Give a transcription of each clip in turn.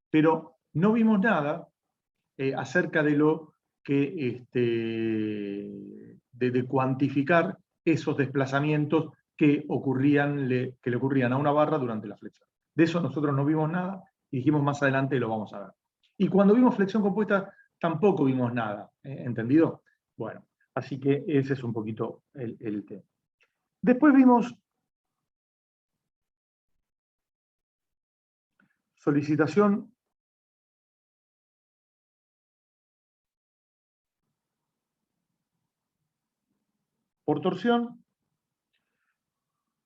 pero no vimos nada acerca de lo que de cuantificar esos desplazamientos que le ocurrían a una barra durante la flexión. De eso nosotros no vimos nada y dijimos más adelante lo vamos a ver. Y cuando vimos flexión compuesta tampoco vimos nada, ¿entendido? Bueno, así que ese es un poquito el tema. Después vimos solicitación por torsión,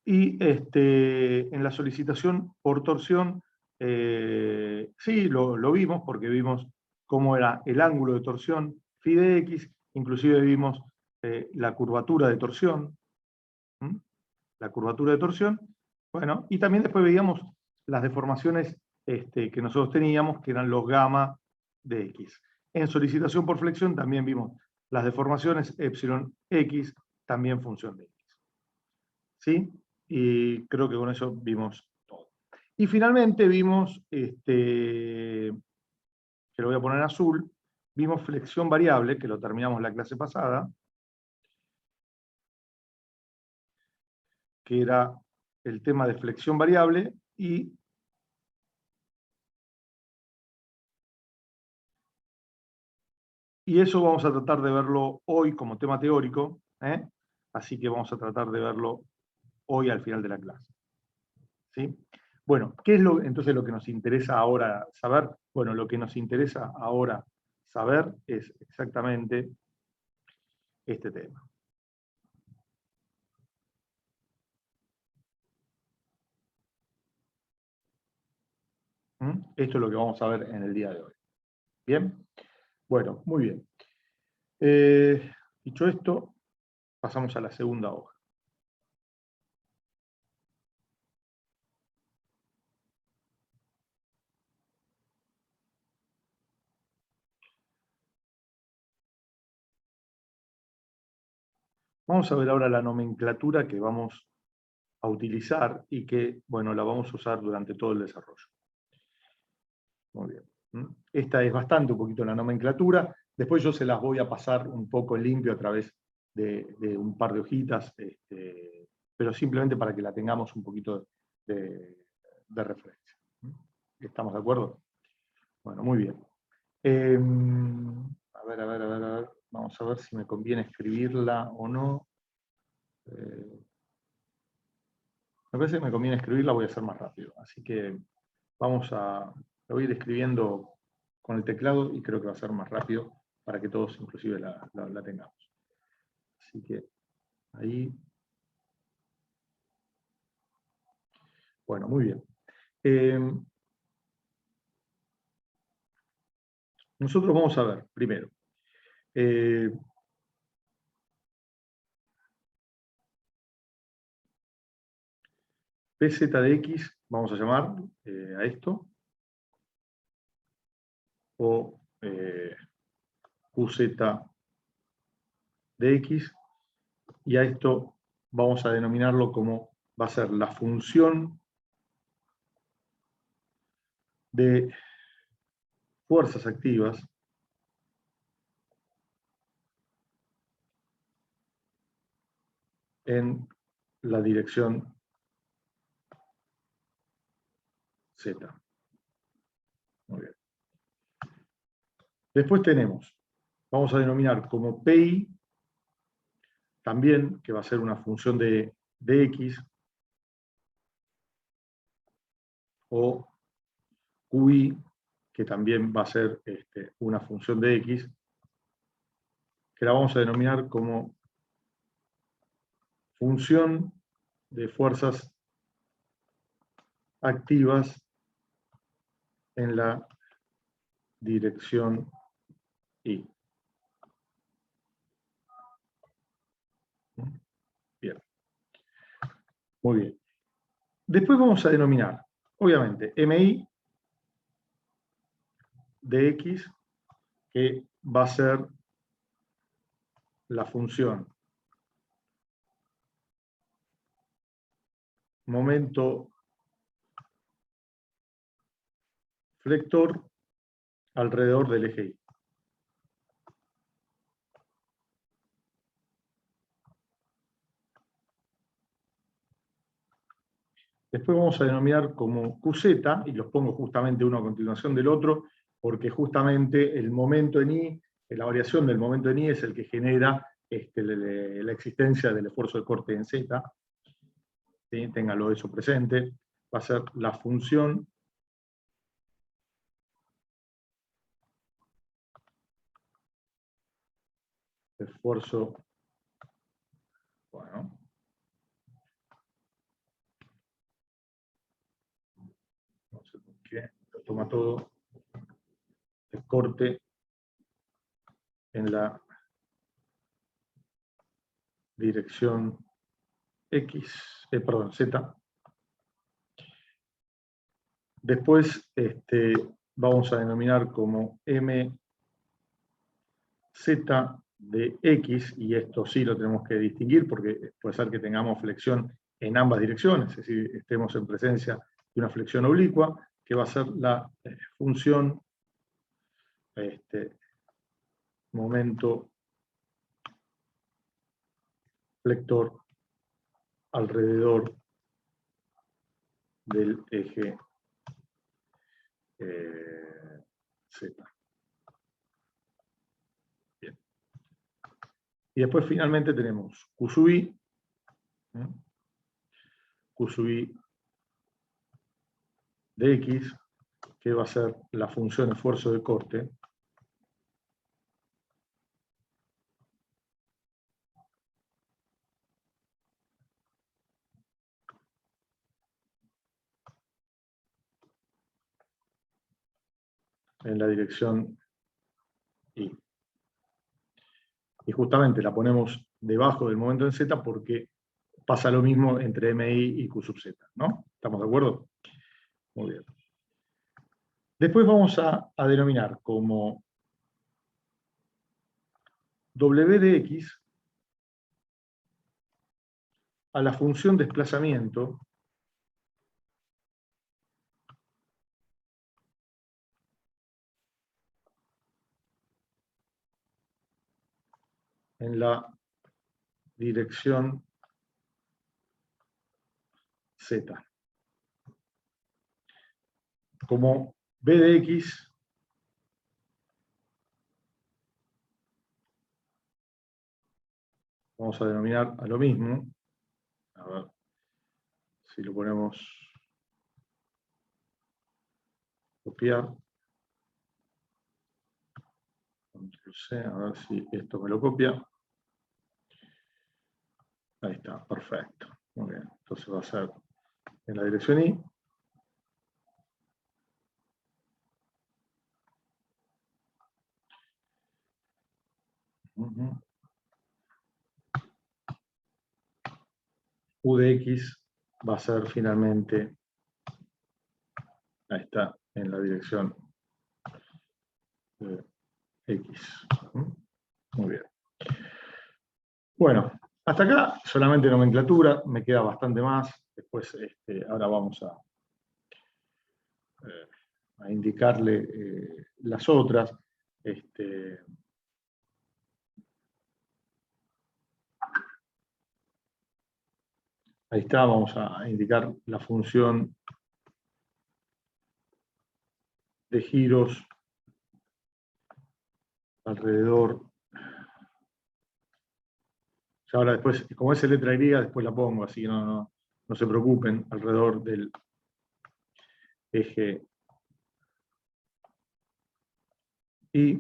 y en la solicitación por torsión, sí, lo vimos, porque vimos cómo era el ángulo de torsión phi de x, inclusive vimos la curvatura de torsión, ¿m? La curvatura de torsión, bueno, y también después veíamos las deformaciones que nosotros teníamos, que eran los gamma de x. En solicitación por flexión también vimos las deformaciones epsilon x, también función de x. ¿Sí? Y creo que con eso vimos todo. Y finalmente vimos, que lo voy a poner en azul, vimos flexión variable, que lo terminamos la clase pasada, que era el tema de flexión variable, y eso vamos a tratar de verlo hoy como tema teórico, ¿eh? Así que vamos a tratar de verlo hoy al final de la clase. ¿Sí? Bueno, ¿qué es entonces lo que nos interesa ahora saber? Bueno, lo que nos interesa ahora saber es exactamente este tema. Esto es lo que vamos a ver en el día de hoy. ¿Bien? Bueno, muy bien. Dicho esto, pasamos a la segunda hoja. Vamos a ver ahora la nomenclatura que vamos a utilizar y que, bueno, la vamos a usar durante todo el desarrollo. Muy bien. Esta es bastante, un poquito la nomenclatura. Después yo se las voy a pasar un poco en limpio a través de un par de hojitas, pero simplemente para que la tengamos un poquito de referencia. ¿Estamos de acuerdo? Bueno, muy bien. A ver. Vamos a ver si me conviene escribirla o no. Me parece que me conviene escribirla, voy a hacer más rápido. Así que lo voy a ir escribiendo con el teclado y creo que va a ser más rápido para que todos inclusive la tengamos. Así que ahí. Bueno, muy bien. Nosotros vamos a ver, primero, PZ de X, vamos a llamar a esto, o QZ de X, y a esto vamos a denominarlo como va a ser la función de fuerzas activas en la dirección Z. Muy bien. Después tenemos, vamos a denominar como PI, también, que va a ser una función de X, o QI, que también va a ser una función de X, que la vamos a denominar como función de fuerzas activas en la dirección Y. Bien. Muy bien. Después vamos a denominar, obviamente, MI de X, que va a ser la función momento flector alrededor del eje Y. Después vamos a denominar como QZ, y los pongo justamente uno a continuación del otro, porque justamente el momento en I, la variación del momento en I es el que genera la existencia del esfuerzo de corte en Z. ¿Sí? Téngalo eso presente. Va a ser la función de esfuerzo. Bueno. No sé por qué. Lo toma todo. El corte en la dirección X, perdón, Z. Después vamos a denominar como MZ de X, y esto sí lo tenemos que distinguir porque puede ser que tengamos flexión en ambas direcciones, es decir, estemos en presencia de una flexión oblicua, que va a ser la función momento flector alrededor del eje Z. Bien. Y después finalmente tenemos Q sub I, Q sub I de X, que va a ser la función esfuerzo de corte, en la dirección Y. Y justamente la ponemos debajo del momento en Z porque pasa lo mismo entre MI y Q sub Z, ¿no? ¿Estamos de acuerdo? Muy bien. Después vamos a denominar como W de X a la función desplazamiento en la dirección Z. Como B de X vamos a denominar a lo mismo. A ver si lo ponemos copiar. Control C, a ver si esto me lo copia. Ahí está, perfecto. Muy bien. Entonces va a ser en la dirección Y. U de X va a ser finalmente, ahí está, en la dirección X. Muy bien. Bueno, hasta acá solamente nomenclatura, me queda bastante más. Después, ahora vamos a indicarle las otras. Ahí está, vamos a indicar la función de giros alrededor. Ya ahora después, como es letra griega, después la pongo, así que no se preocupen, alrededor del eje Y.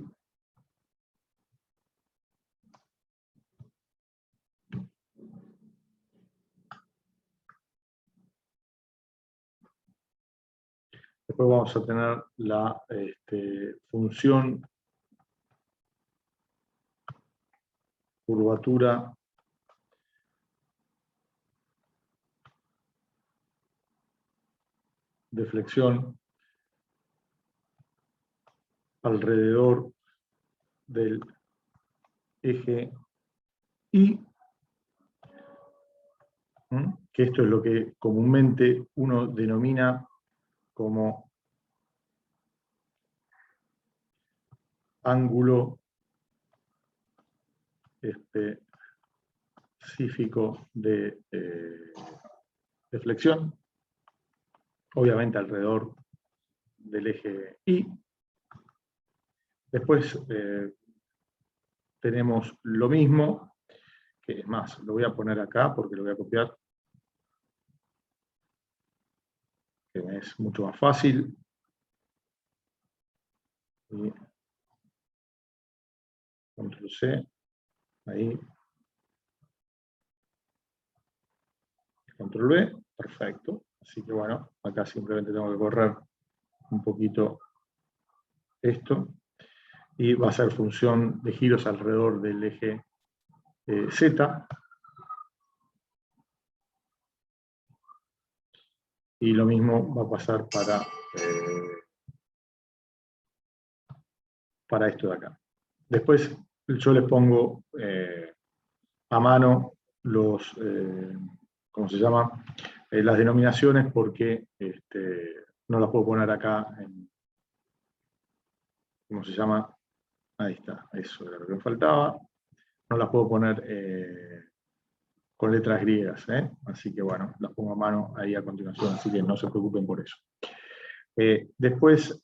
Después vamos a tener la función curvatura de flexión alrededor del eje Y, que esto es lo que comúnmente uno denomina como ángulo específico de flexión, obviamente alrededor del eje Y. Después tenemos lo mismo, que es más, lo voy a poner acá porque lo voy a copiar, que es mucho más fácil. Y Control C, ahí. Control V, perfecto. Así que bueno, acá simplemente tengo que correr un poquito esto. Y va a ser función de giros alrededor del eje Z. Y lo mismo va a pasar para esto de acá. Después yo les pongo a mano los, ¿cómo se llama? Las denominaciones porque no las puedo poner acá en, ¿cómo se llama? Ahí está, eso era lo que me faltaba. No las puedo poner con letras griegas, así que bueno, las pongo a mano ahí a continuación, así que no se preocupen por eso. Después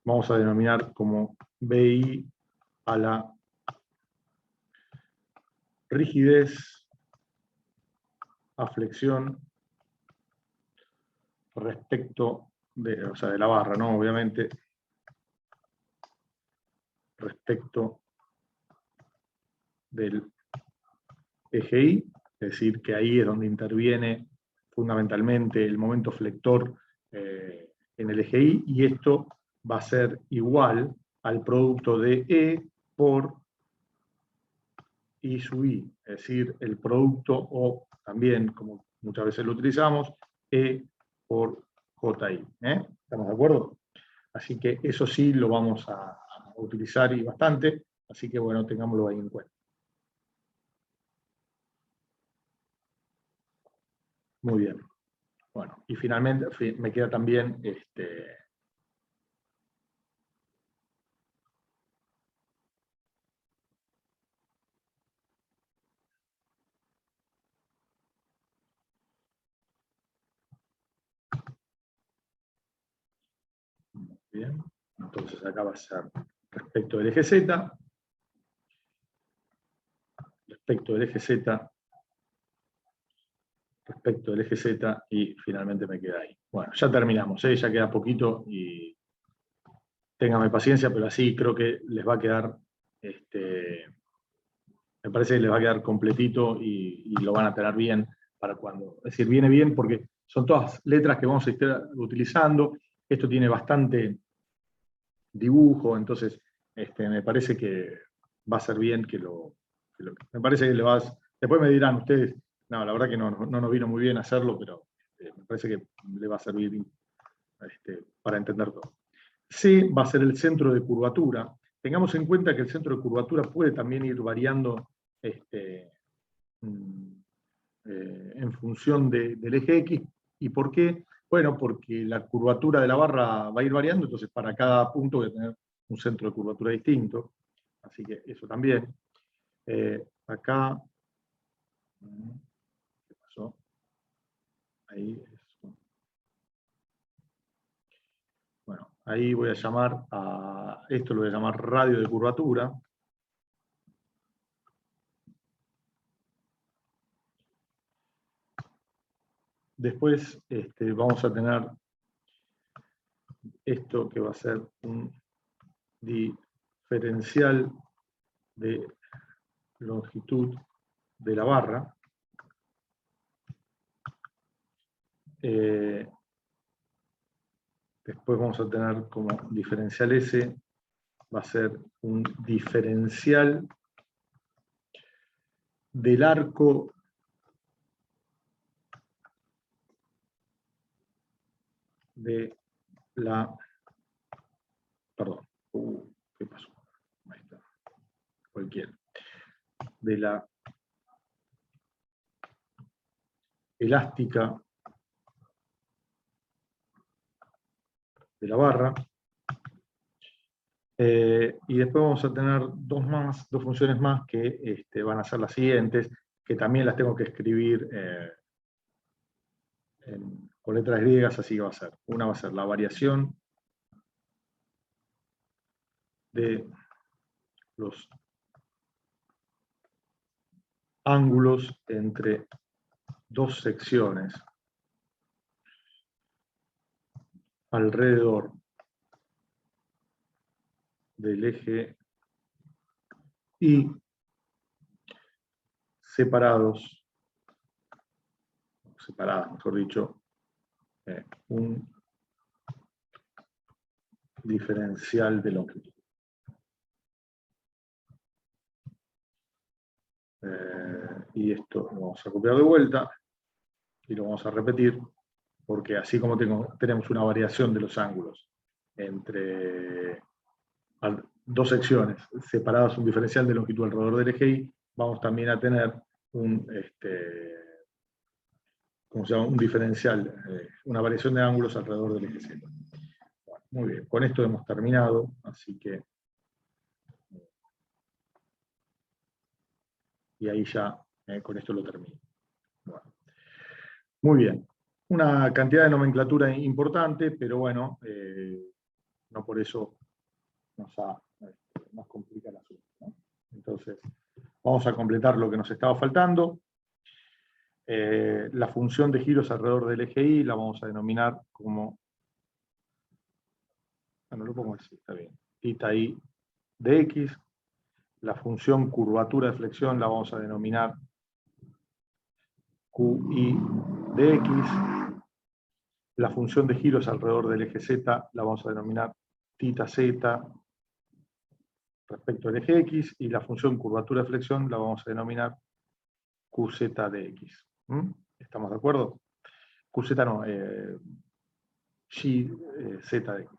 vamos a denominar como BI a la rigidez a flexión respecto de, o sea, de la barra, ¿no? Obviamente, respecto del eje Y, es decir, que ahí es donde interviene fundamentalmente el momento flector en el eje Y, y esto va a ser igual al producto de E por I sub I, es decir, el producto, o también, como muchas veces lo utilizamos, E por JI. ¿Estamos de acuerdo? Así que eso sí lo vamos a utilizar y bastante, así que bueno, tengámoslo ahí en cuenta. Muy bien. Bueno, y finalmente me queda también bien, entonces acá va a ser respecto del eje Z, respecto del eje Z, respecto del eje Z, y finalmente me queda ahí. Bueno, ya terminamos, ya queda poquito, y ténganme paciencia, pero así creo que les va a quedar, me parece que les va a quedar completito y lo van a tener bien para cuando, es decir, viene bien porque son todas letras que vamos a estar utilizando, esto tiene bastante dibujo, entonces me parece que va a ser bien me parece que le vas, después me dirán ustedes, no, la verdad que no nos vino muy bien hacerlo, pero me parece que le va a servir para entender todo. C va a ser el centro de curvatura. Tengamos en cuenta que el centro de curvatura puede también ir variando en función del eje X. ¿Y por qué? Bueno, porque la curvatura de la barra va a ir variando, entonces para cada punto voy a tener un centro de curvatura distinto. Así que eso también. Acá, ¿qué pasó? Ahí. Bueno, ahí voy a llamar a, esto lo voy a llamar radio de curvatura. Después vamos a tener esto que va a ser un diferencial de longitud de la barra. Después vamos a tener como diferencial S, va a ser un diferencial del arco de la... Perdón, ¿qué pasó? Ahí está, cualquiera. De la elástica de la barra. Y después vamos a tener dos funciones más que van a ser las siguientes, que también las tengo que escribir con letras griegas, así que va a ser. Una va a ser la variación de los ángulos entre dos secciones alrededor del eje Y separadas, mejor dicho, un diferencial de longitud. Y esto lo vamos a copiar de vuelta y lo vamos a repetir, porque así como tenemos una variación de los ángulos entre dos secciones separadas, un diferencial de longitud alrededor del eje Y, vamos también a tener un diferencial, una variación de ángulos alrededor del eje Z. Bueno, muy bien, con esto hemos terminado, así que... Y ahí ya, con esto lo termino. Bueno. Muy bien. Una cantidad de nomenclatura importante, pero bueno, no por eso nos complica el asunto, ¿no? Entonces, vamos a completar lo que nos estaba faltando. La función de giros alrededor del eje Y la vamos a denominar como, bueno, lo pongo así, está bien, θ I de X. La función curvatura de flexión la vamos a denominar QI de X. La función de giros alrededor del eje Z la vamos a denominar θz respecto al eje X, y la función curvatura de flexión la vamos a denominar QZ de X. ¿Estamos de acuerdo? QZ no, YZ de X.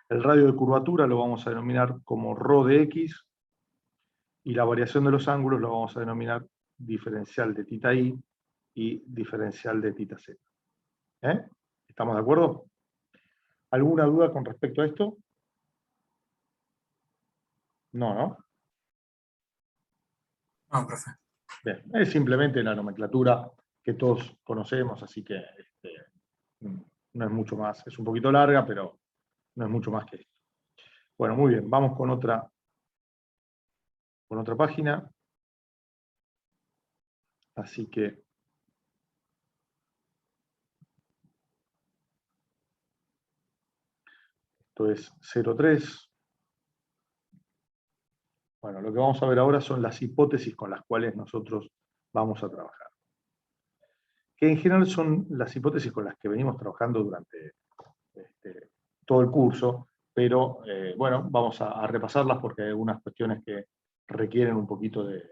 El radio de curvatura lo vamos a denominar como ρ de X, y la variación de los ángulos lo vamos a denominar diferencial de θ I y diferencial de θz. ¿Estamos de acuerdo? ¿Alguna duda con respecto a esto? No, ¿no? No, profe. Bien, es simplemente la nomenclatura que todos conocemos, así que no es mucho más. Es un poquito larga, pero no es mucho más que esto. Bueno, muy bien, vamos con otra página. Así que esto es 0,3. Bueno, lo que vamos a ver ahora son las hipótesis con las cuales nosotros vamos a trabajar. Que en general son las hipótesis con las que venimos trabajando durante todo el curso, pero bueno, vamos a repasarlas porque hay algunas cuestiones que requieren un poquito de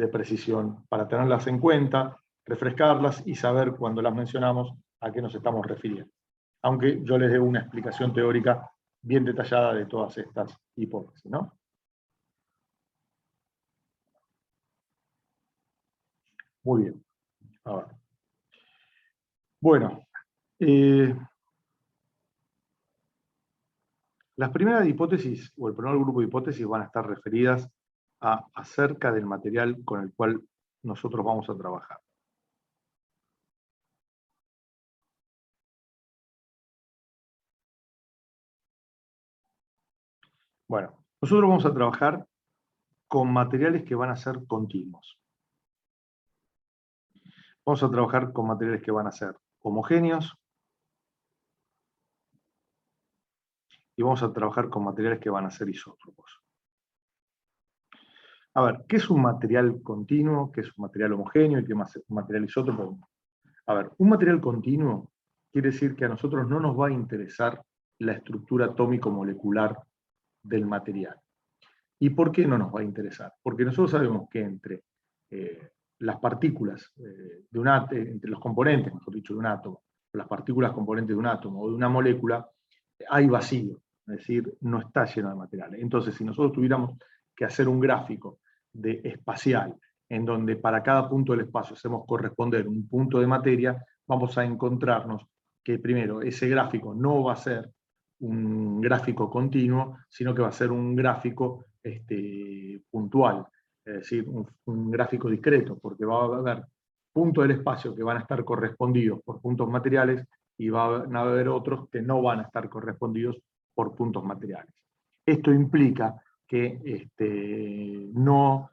precisión para tenerlas en cuenta, refrescarlas y saber cuando las mencionamos a qué nos estamos refiriendo. Aunque yo les dé una explicación teórica bien detallada de todas estas hipótesis, ¿no? Muy bien. A ver. Bueno, las primeras hipótesis, o el primer grupo de hipótesis, van a estar referidas acerca del material con el cual nosotros vamos a trabajar. Bueno, nosotros vamos a trabajar con materiales que van a ser continuos. Vamos a trabajar con materiales que van a ser homogéneos, y vamos a trabajar con materiales que van a ser isótropos. A ver, ¿qué es un material continuo? ¿Qué es un material homogéneo? ¿Y qué es un material isótropo? A ver, un material continuo quiere decir que a nosotros no nos va a interesar la estructura atómico-molecular del material. ¿Y por qué no nos va a interesar? Porque nosotros sabemos que entre las partículas de un átomo, entre los componentes, mejor dicho, de un átomo, o las partículas componentes de un átomo o de una molécula, hay vacío, es decir, no está lleno de materiales. Entonces, si nosotros tuviéramos que hacer un gráfico espacial, en donde para cada punto del espacio hacemos corresponder un punto de materia, vamos a encontrarnos que primero ese gráfico no va a ser un gráfico continuo, sino que va a ser un gráfico puntual, es decir, un gráfico discreto, porque va a haber puntos del espacio que van a estar correspondidos por puntos materiales y van a haber otros que no van a estar correspondidos por puntos materiales. Esto implica que no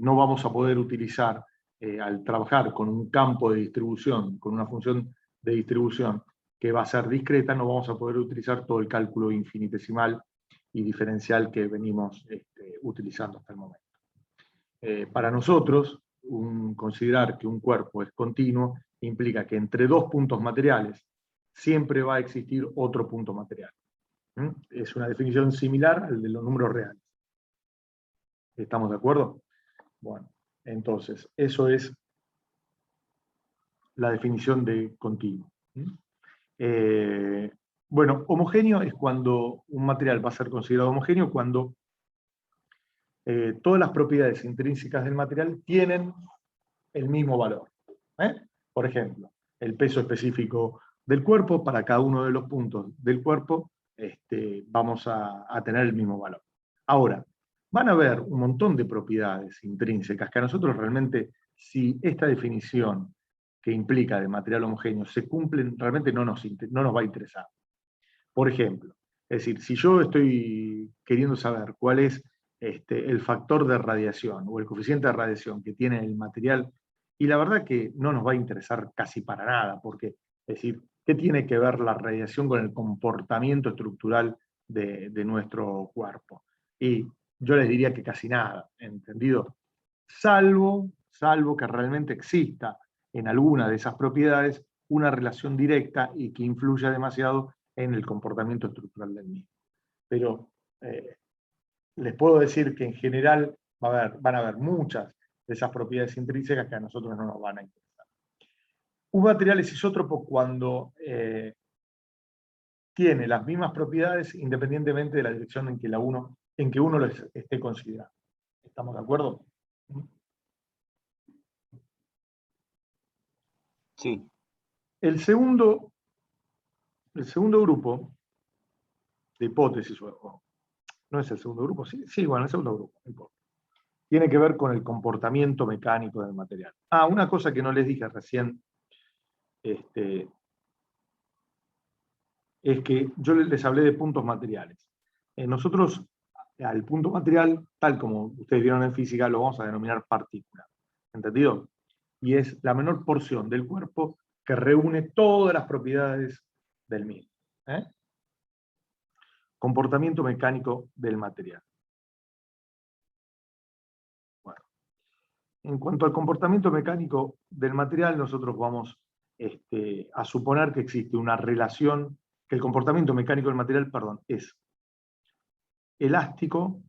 vamos a poder utilizar, al trabajar con un campo de distribución, con una función de distribución que va a ser discreta, no vamos a poder utilizar todo el cálculo infinitesimal y diferencial que venimos utilizando hasta el momento. Para nosotros, considerar que un cuerpo es continuo implica que entre dos puntos materiales siempre va a existir otro punto material. Es una definición similar al de los números reales. ¿Estamos de acuerdo? Bueno, entonces, eso es la definición de continuo. Bueno, homogéneo es cuando un material va a ser considerado homogéneo cuando todas las propiedades intrínsecas del material tienen el mismo valor. Por ejemplo, el peso específico del cuerpo, para cada uno de los puntos del cuerpo vamos a tener el mismo valor. Ahora, van a haber un montón de propiedades intrínsecas que a nosotros realmente, si esta definición que implica de material homogéneo se cumplen, realmente no nos va a interesar. Por ejemplo, es decir, si yo estoy queriendo saber cuál es el factor de radiación o el coeficiente de radiación que tiene el material, y la verdad que no nos va a interesar casi para nada, porque, es decir, ¿qué tiene que ver la radiación con el comportamiento estructural de nuestro cuerpo? Y yo les diría que casi nada, ¿entendido? Salvo que realmente exista en alguna de esas propiedades una relación directa y que influya demasiado en el comportamiento estructural del mismo. Pero les puedo decir que en general van a haber muchas de esas propiedades intrínsecas que a nosotros no nos van a interesar. Un material es isótropo cuando tiene las mismas propiedades independientemente de la dirección en que uno lo esté considerando. ¿Estamos de acuerdo? Sí. El segundo grupo de hipótesis, no es el segundo grupo, sí, bueno, el segundo grupo, tiene que ver con el comportamiento mecánico del material. Una cosa que no les dije recién, es que yo les hablé de puntos materiales. Nosotros, al punto material, tal como ustedes vieron en física, lo vamos a denominar partícula. ¿Entendido? Y es la menor porción del cuerpo que reúne todas las propiedades del mismo. Comportamiento mecánico del material. Bueno, en cuanto al comportamiento mecánico del material, nosotros vamos a suponer que existe una relación, que el comportamiento mecánico del material, es elástico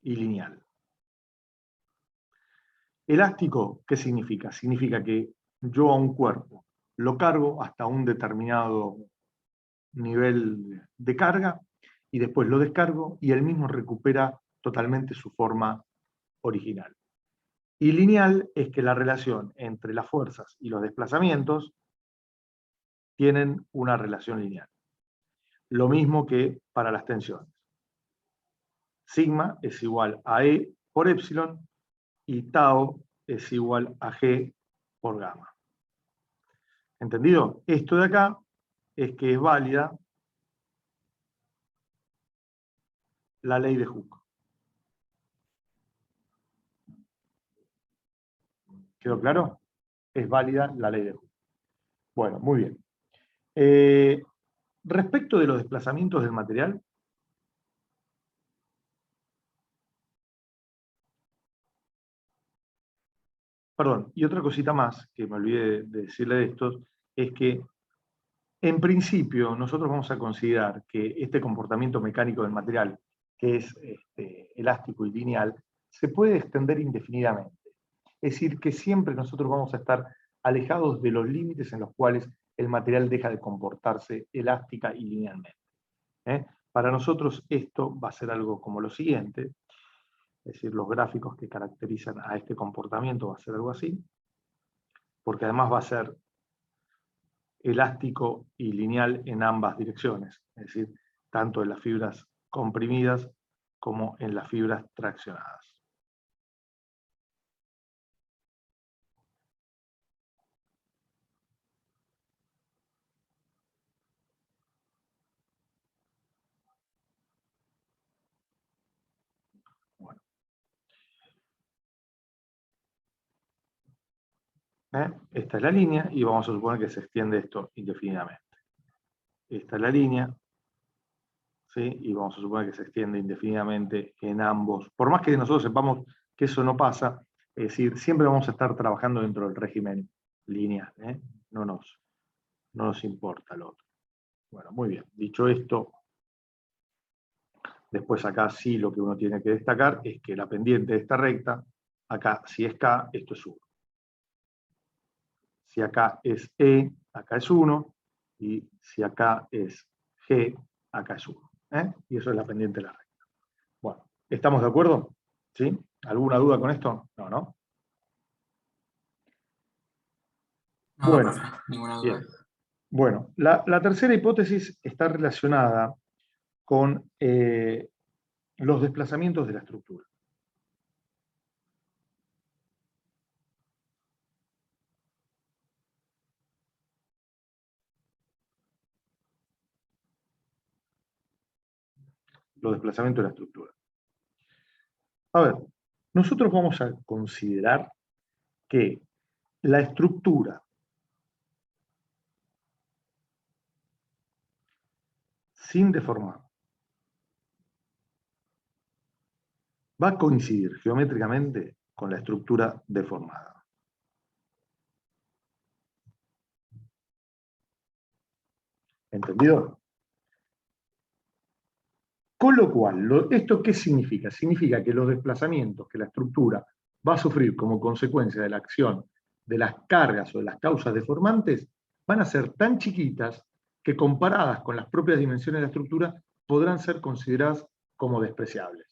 y lineal. Elástico, ¿qué significa? Significa que yo a un cuerpo lo cargo hasta un determinado nivel de carga y después lo descargo y él mismo recupera totalmente su forma original. Y lineal es que la relación entre las fuerzas y los desplazamientos tienen una relación lineal. Lo mismo que para las tensiones. Sigma es igual a E por epsilon y tau es igual a G por gamma. ¿Entendido? Esto de acá es que es válida la ley de Hooke. ¿Quedó claro? Es válida la ley de Hooke. Bueno, muy bien. Respecto de los desplazamientos del material, perdón, y otra cosita más que me olvidé de decirle de estos, es que en principio nosotros vamos a considerar que este comportamiento mecánico del material, que es elástico y lineal, se puede extender indefinidamente. Es decir, que siempre nosotros vamos a estar alejados de los límites en los cuales el material deja de comportarse elástica y linealmente. Para nosotros esto va a ser algo como lo siguiente, es decir, los gráficos que caracterizan a este comportamiento va a ser algo así, porque además va a ser elástico y lineal en ambas direcciones, es decir, tanto en las fibras comprimidas como en las fibras traccionadas. Bueno. Esta es la línea y vamos a suponer que se extiende esto indefinidamente. Esta es la línea, ¿sí? Y vamos a suponer que se extiende indefinidamente en ambos. Por más que nosotros sepamos que eso no pasa, es decir, siempre vamos a estar trabajando dentro del régimen lineal, ¿eh? No nos importa lo otro. Bueno, muy bien. Dicho esto, después acá sí lo que uno tiene que destacar es que la pendiente de esta recta, acá si es K, esto es 1. Si acá es E, acá es 1, y si acá es G, acá es 1. Y eso es la pendiente de la recta. Bueno, ¿estamos de acuerdo? ¿Sí? ¿Alguna duda con esto? No, ¿no? No, Bueno, profe, ninguna duda. bien. Bueno, la tercera hipótesis está relacionada con los desplazamientos de la estructura. Los desplazamientos de la estructura. A ver, nosotros vamos a considerar que la estructura sin deformar va a coincidir geométricamente con la estructura deformada. ¿Entendido? Con lo cual, ¿esto qué significa? Significa que los desplazamientos que la estructura va a sufrir como consecuencia de la acción de las cargas o de las causas deformantes van a ser tan chiquitas que comparadas con las propias dimensiones de la estructura podrán ser consideradas como despreciables.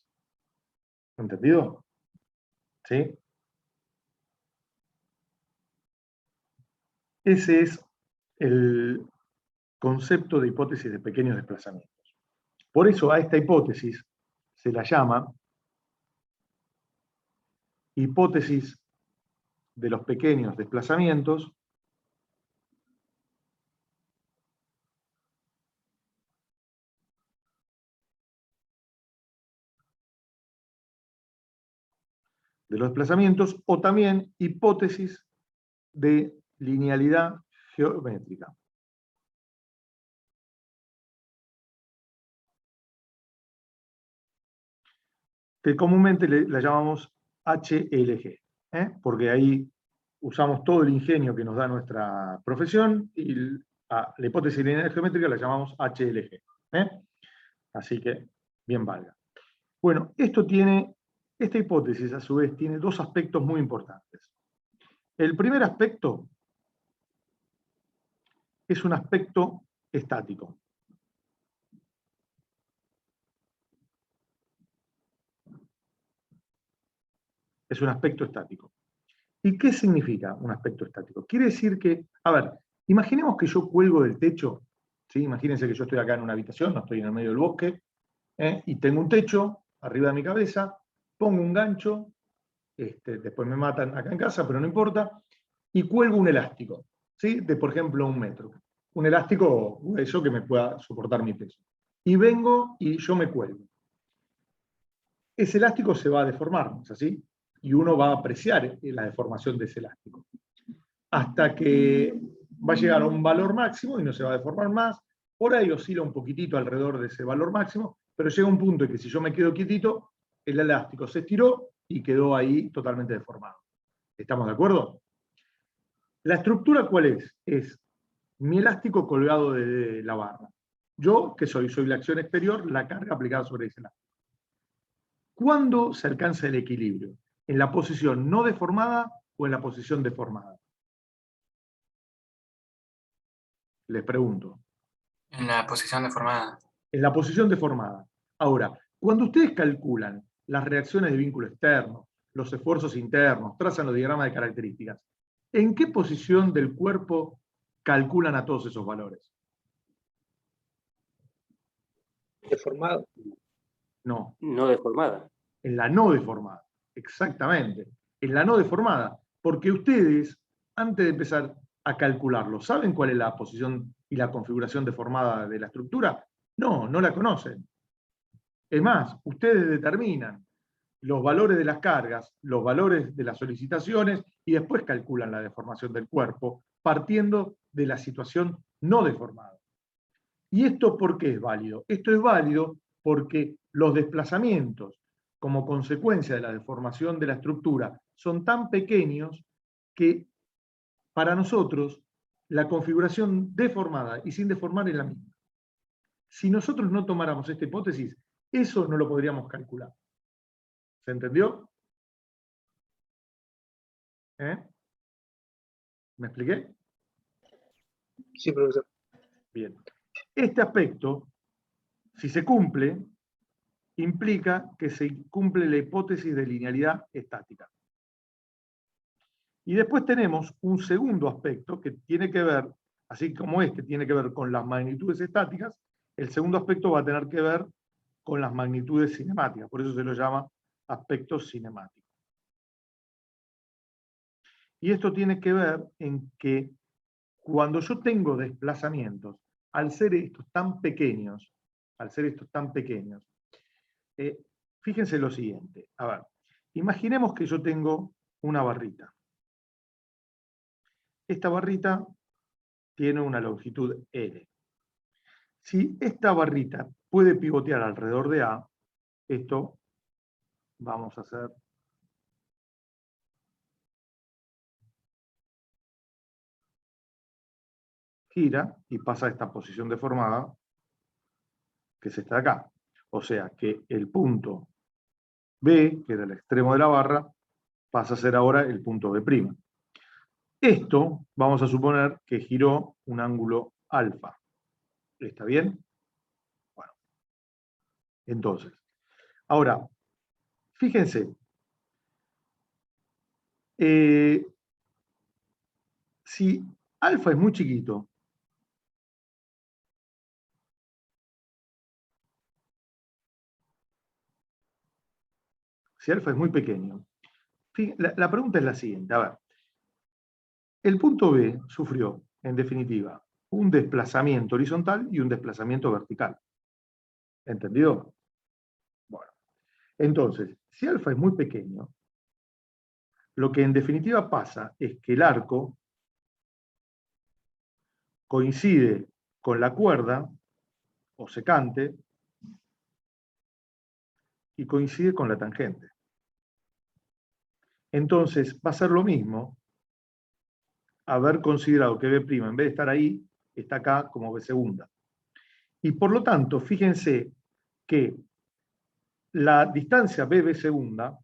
¿Entendido? ¿Sí? Ese es el concepto de hipótesis de pequeños desplazamientos. Por eso a esta hipótesis se la llama hipótesis de los pequeños desplazamientos o también hipótesis de linealidad geométrica. Que comúnmente la llamamos HLG, porque ahí usamos todo el ingenio que nos da nuestra profesión y a la hipótesis de linealidad geométrica la llamamos HLG. Así que, bien valga. Bueno, esta hipótesis a su vez tiene dos aspectos muy importantes. El primer aspecto es un aspecto estático. Es un aspecto estático. ¿Y qué significa un aspecto estático? Quiere decir que, a ver, imaginemos que yo cuelgo del techo, ¿sí? Imagínense que yo estoy acá en una habitación, no estoy en el medio del bosque, y tengo un techo arriba de mi cabeza, pongo un gancho, después me matan acá en casa, pero no importa, y cuelgo un elástico, ¿sí? De, por ejemplo, 1 metro. Un elástico grueso que me pueda soportar mi peso. Y vengo y yo me cuelgo. Ese elástico se va a deformar, ¿no es así? Y uno va a apreciar la deformación de ese elástico. Hasta que va a llegar a un valor máximo y no se va a deformar más. Por ahí oscila un poquitito alrededor de ese valor máximo, pero llega un punto en que si yo me quedo quietito, el elástico se estiró y quedó ahí totalmente deformado. ¿Estamos de acuerdo? ¿La estructura cuál es? Es mi elástico colgado de la barra. Yo, que soy la acción exterior, la carga aplicada sobre ese elástico. ¿Cuándo se alcanza el equilibrio? ¿En la posición no deformada o en la posición deformada? Les pregunto. En la posición deformada. En la posición deformada. Ahora, cuando ustedes calculan las reacciones de vínculo externo, los esfuerzos internos, trazan los diagramas de características, ¿en qué posición del cuerpo calculan a todos esos valores? Deformado. No, No deformada. en la no deformada, exactamente, en la no deformada, porque ustedes, antes de empezar a calcularlo, ¿saben cuál es la posición y la configuración deformada de la estructura? No, no la conocen. Es más, ustedes determinan los valores de las cargas, los valores de las solicitaciones y después calculan la deformación del cuerpo, partiendo de la situación no deformada. ¿Y esto por qué es válido? Esto es válido porque los desplazamientos, como consecuencia de la deformación de la estructura, son tan pequeños que para nosotros la configuración deformada y sin deformar es la misma. Si nosotros no tomáramos esta hipótesis, eso no lo podríamos calcular. ¿Se entendió? ¿Me expliqué? Sí, profesor. Bien. Este aspecto, si se cumple, implica que se cumple la hipótesis de linealidad estática. Y después tenemos un segundo aspecto que tiene que ver, así como este tiene que ver con las magnitudes estáticas, el segundo aspecto va a tener que ver con las magnitudes cinemáticas, por eso se lo llama aspecto cinemático. Y esto tiene que ver en que cuando yo tengo desplazamientos, al ser estos tan pequeños, fíjense lo siguiente. A ver, imaginemos que yo tengo una barrita. Esta barrita tiene una longitud L. Si esta barrita puede pivotear alrededor de A, esto vamos a hacer gira y pasa a esta posición deformada, que es esta de acá. O sea que el punto B, que era el extremo de la barra, pasa a ser ahora el punto B'. Esto, vamos a suponer que giró un ángulo alfa. ¿Está bien? Bueno. Entonces, ahora, fíjense, si alfa es muy chiquito, si alfa es muy pequeño, la pregunta es la siguiente, a ver, el punto B sufrió, en definitiva, un desplazamiento horizontal y un desplazamiento vertical. ¿Entendido? Bueno, entonces, si alfa es muy pequeño, lo que en definitiva pasa es que el arco coincide con la cuerda, o secante, y coincide con la tangente. Entonces, va a ser lo mismo haber considerado que B', en vez de estar ahí, está acá como B segunda. Y por lo tanto, fíjense que la distancia BB segunda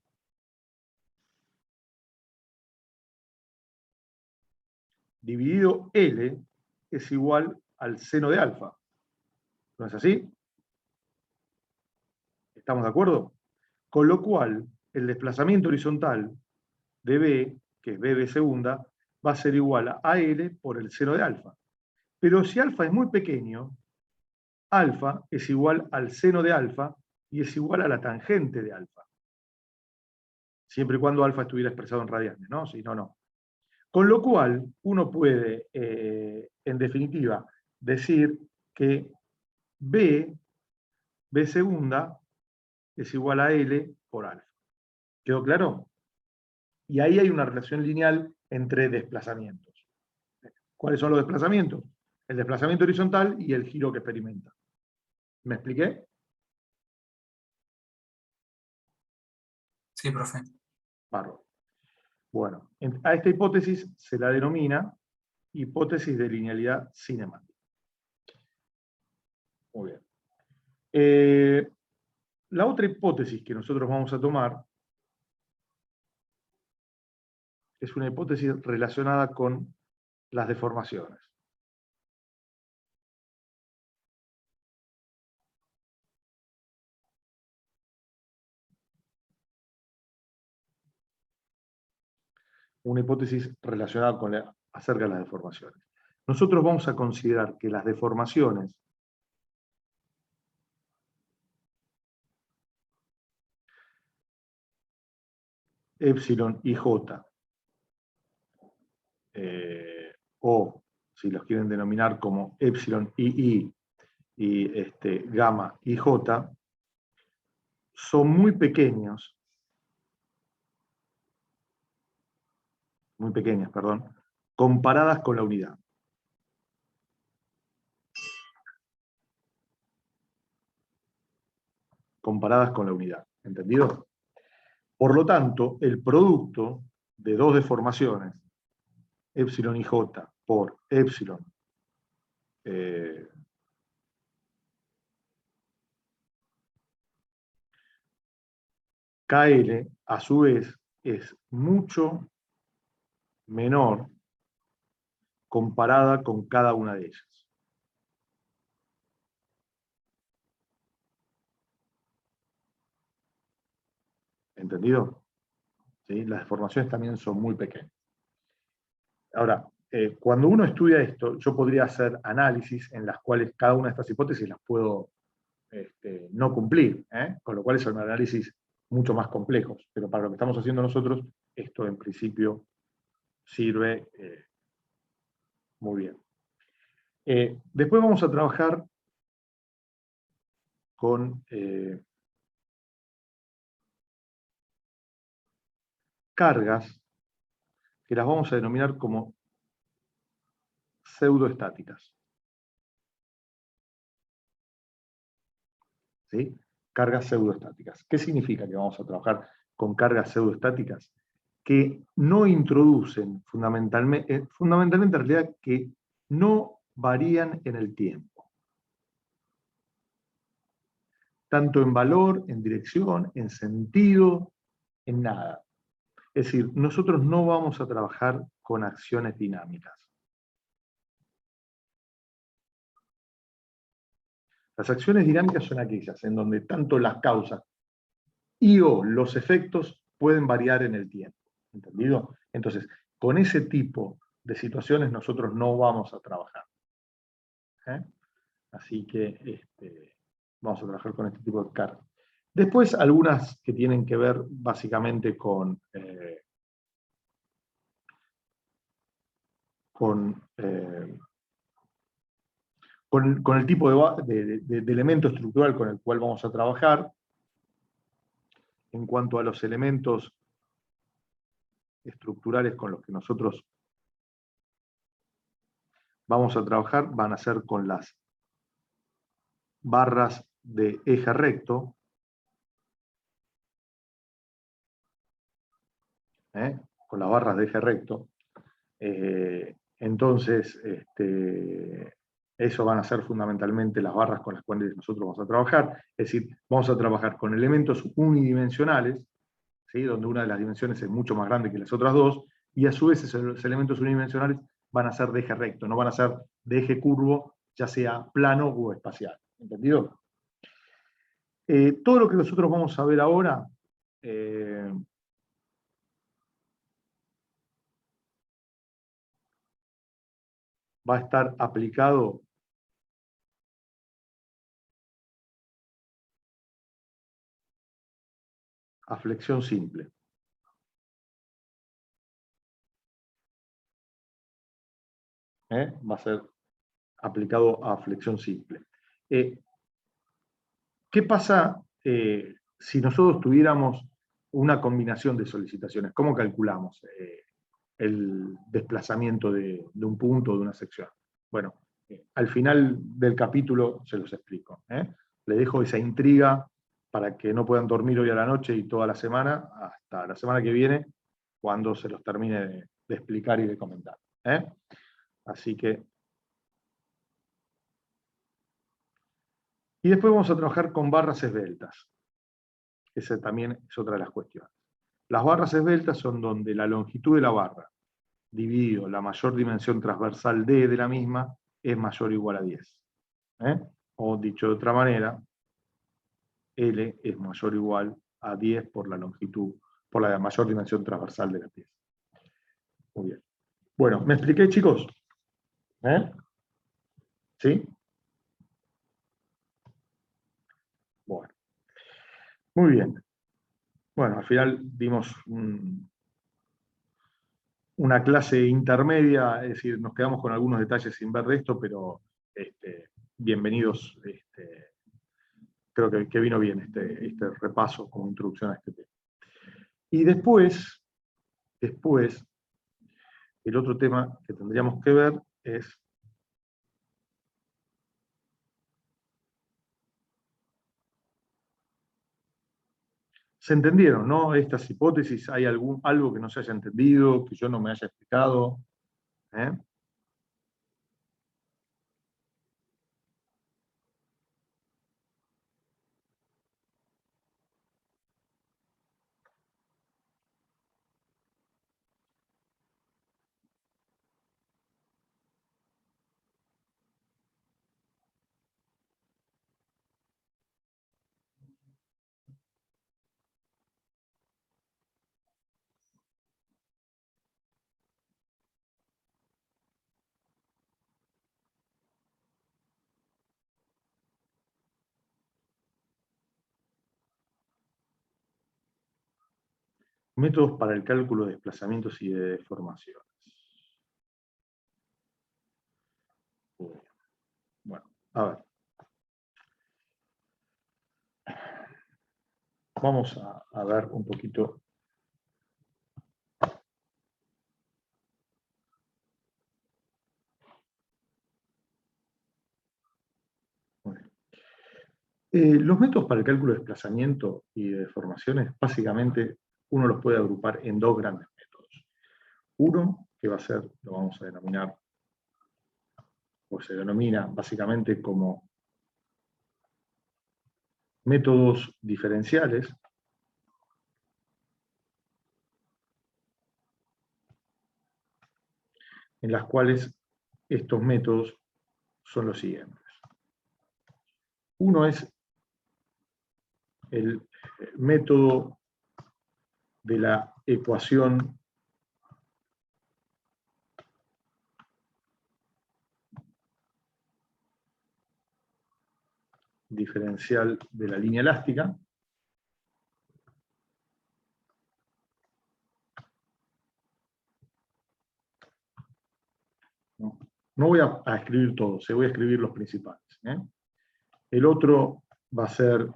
dividido L es igual al seno de alfa. ¿No es así? ¿Estamos de acuerdo? Con lo cual, el desplazamiento horizontal de B, que es BB segunda, va a ser igual a L por el seno de alfa. Pero si alfa es muy pequeño, alfa es igual al seno de alfa y es igual a la tangente de alfa. Siempre y cuando alfa estuviera expresado en radianes, ¿no? Si no, no. Con lo cual, uno puede, en definitiva, decir que B segunda, es igual a L por alfa. ¿Quedó claro? Y ahí hay una relación lineal entre desplazamientos. ¿Cuáles son los desplazamientos? El desplazamiento horizontal y el giro que experimenta. ¿Me expliqué? Sí, profe. Bárbaro. Bueno, a esta hipótesis se la denomina hipótesis de linealidad cinemática. Muy bien. La otra hipótesis que nosotros vamos a tomar es una hipótesis relacionada con las deformaciones. Una hipótesis relacionada con acerca de las deformaciones. nosotros vamos a considerar que las deformaciones epsilon y j, o si los quieren denominar como epsilon y gamma y j, son muy pequeñas, comparadas con la unidad. Comparadas con la unidad, ¿entendido? Por lo tanto, el producto de dos deformaciones, epsilon y j por epsilon KL, a su vez, es mucho menor comparada con cada una de ellas. ¿Entendido? ¿Sí? Las deformaciones también son muy pequeñas. Ahora, cuando uno estudia esto, yo podría hacer análisis en las cuales cada una de estas hipótesis las puedo no cumplir, con lo cual son análisis mucho más complejos, pero para lo que estamos haciendo nosotros, esto en principio sirve muy bien. Después vamos a trabajar con cargas que las vamos a denominar como pseudoestáticas. ¿Sí? Cargas pseudoestáticas. ¿Qué significa que vamos a trabajar con cargas pseudoestáticas? Que no introducen, fundamentalmente en realidad, que no varían en el tiempo. Tanto en valor, en dirección, en sentido, en nada. Es decir, nosotros no vamos a trabajar con acciones dinámicas. Las acciones dinámicas son aquellas en donde tanto las causas y o los efectos pueden variar en el tiempo. ¿Entendido? Entonces, con ese tipo de situaciones nosotros no vamos a trabajar. Así que vamos a trabajar con este tipo de cargas. Después, algunas que tienen que ver básicamente con el tipo de elemento estructural con el cual vamos a trabajar. En cuanto a los elementos estructurales con los que nosotros vamos a trabajar, van a ser con las barras de eje recto, con las barras de eje recto. Entonces, eso van a ser fundamentalmente las barras con las cuales nosotros vamos a trabajar. Es decir, vamos a trabajar con elementos unidimensionales, ¿sí? Donde una de las dimensiones es mucho más grande que las otras dos, y a su vez esos elementos unidimensionales van a ser de eje recto, no van a ser de eje curvo, ya sea plano o espacial. ¿Entendido? Todo lo que nosotros vamos a ver ahora va a estar aplicado a flexión simple. Va a ser aplicado a flexión simple. ¿Qué pasa si nosotros tuviéramos una combinación de solicitaciones? ¿Cómo calculamos el desplazamiento de un punto o de una sección? Bueno, al final del capítulo se los explico. Les dejo esa intriga para que no puedan dormir hoy a la noche y toda la semana, hasta la semana que viene, cuando se los termine de explicar y de comentar. Así que... Y después vamos a trabajar con barras esbeltas. Esa también es otra de las cuestiones. Las barras esbeltas son donde la longitud de la barra, dividido la mayor dimensión transversal D de la misma, es mayor o igual a 10. O dicho de otra manera, L es mayor o igual a 10 por la longitud, por la mayor dimensión transversal de la pieza. Muy bien. Bueno, ¿me expliqué, chicos? ¿Eh? ¿Sí? Bueno, muy bien. Bueno, al final dimos una clase intermedia, es decir, nos quedamos con algunos detalles sin ver de esto, pero bienvenidos. Creo que vino bien este repaso como introducción a este tema. Y después, el otro tema que tendríamos que ver es ¿se entendieron, no? Estas hipótesis, ¿hay algo que no se haya entendido, que yo no me haya explicado? ¿Eh? Métodos para el cálculo de desplazamientos y de deformaciones. Bueno, a ver. Vamos a ver un poquito. Los métodos para el cálculo de desplazamiento y de deformaciones, básicamente, uno los puede agrupar en dos grandes métodos. Uno, que va a ser, lo vamos a denominar, o se denomina básicamente como métodos diferenciales, en las cuales estos métodos son los siguientes. Uno es el método de la ecuación diferencial de la línea elástica. No voy a escribir todos, voy a escribir los principales. El otro va a ser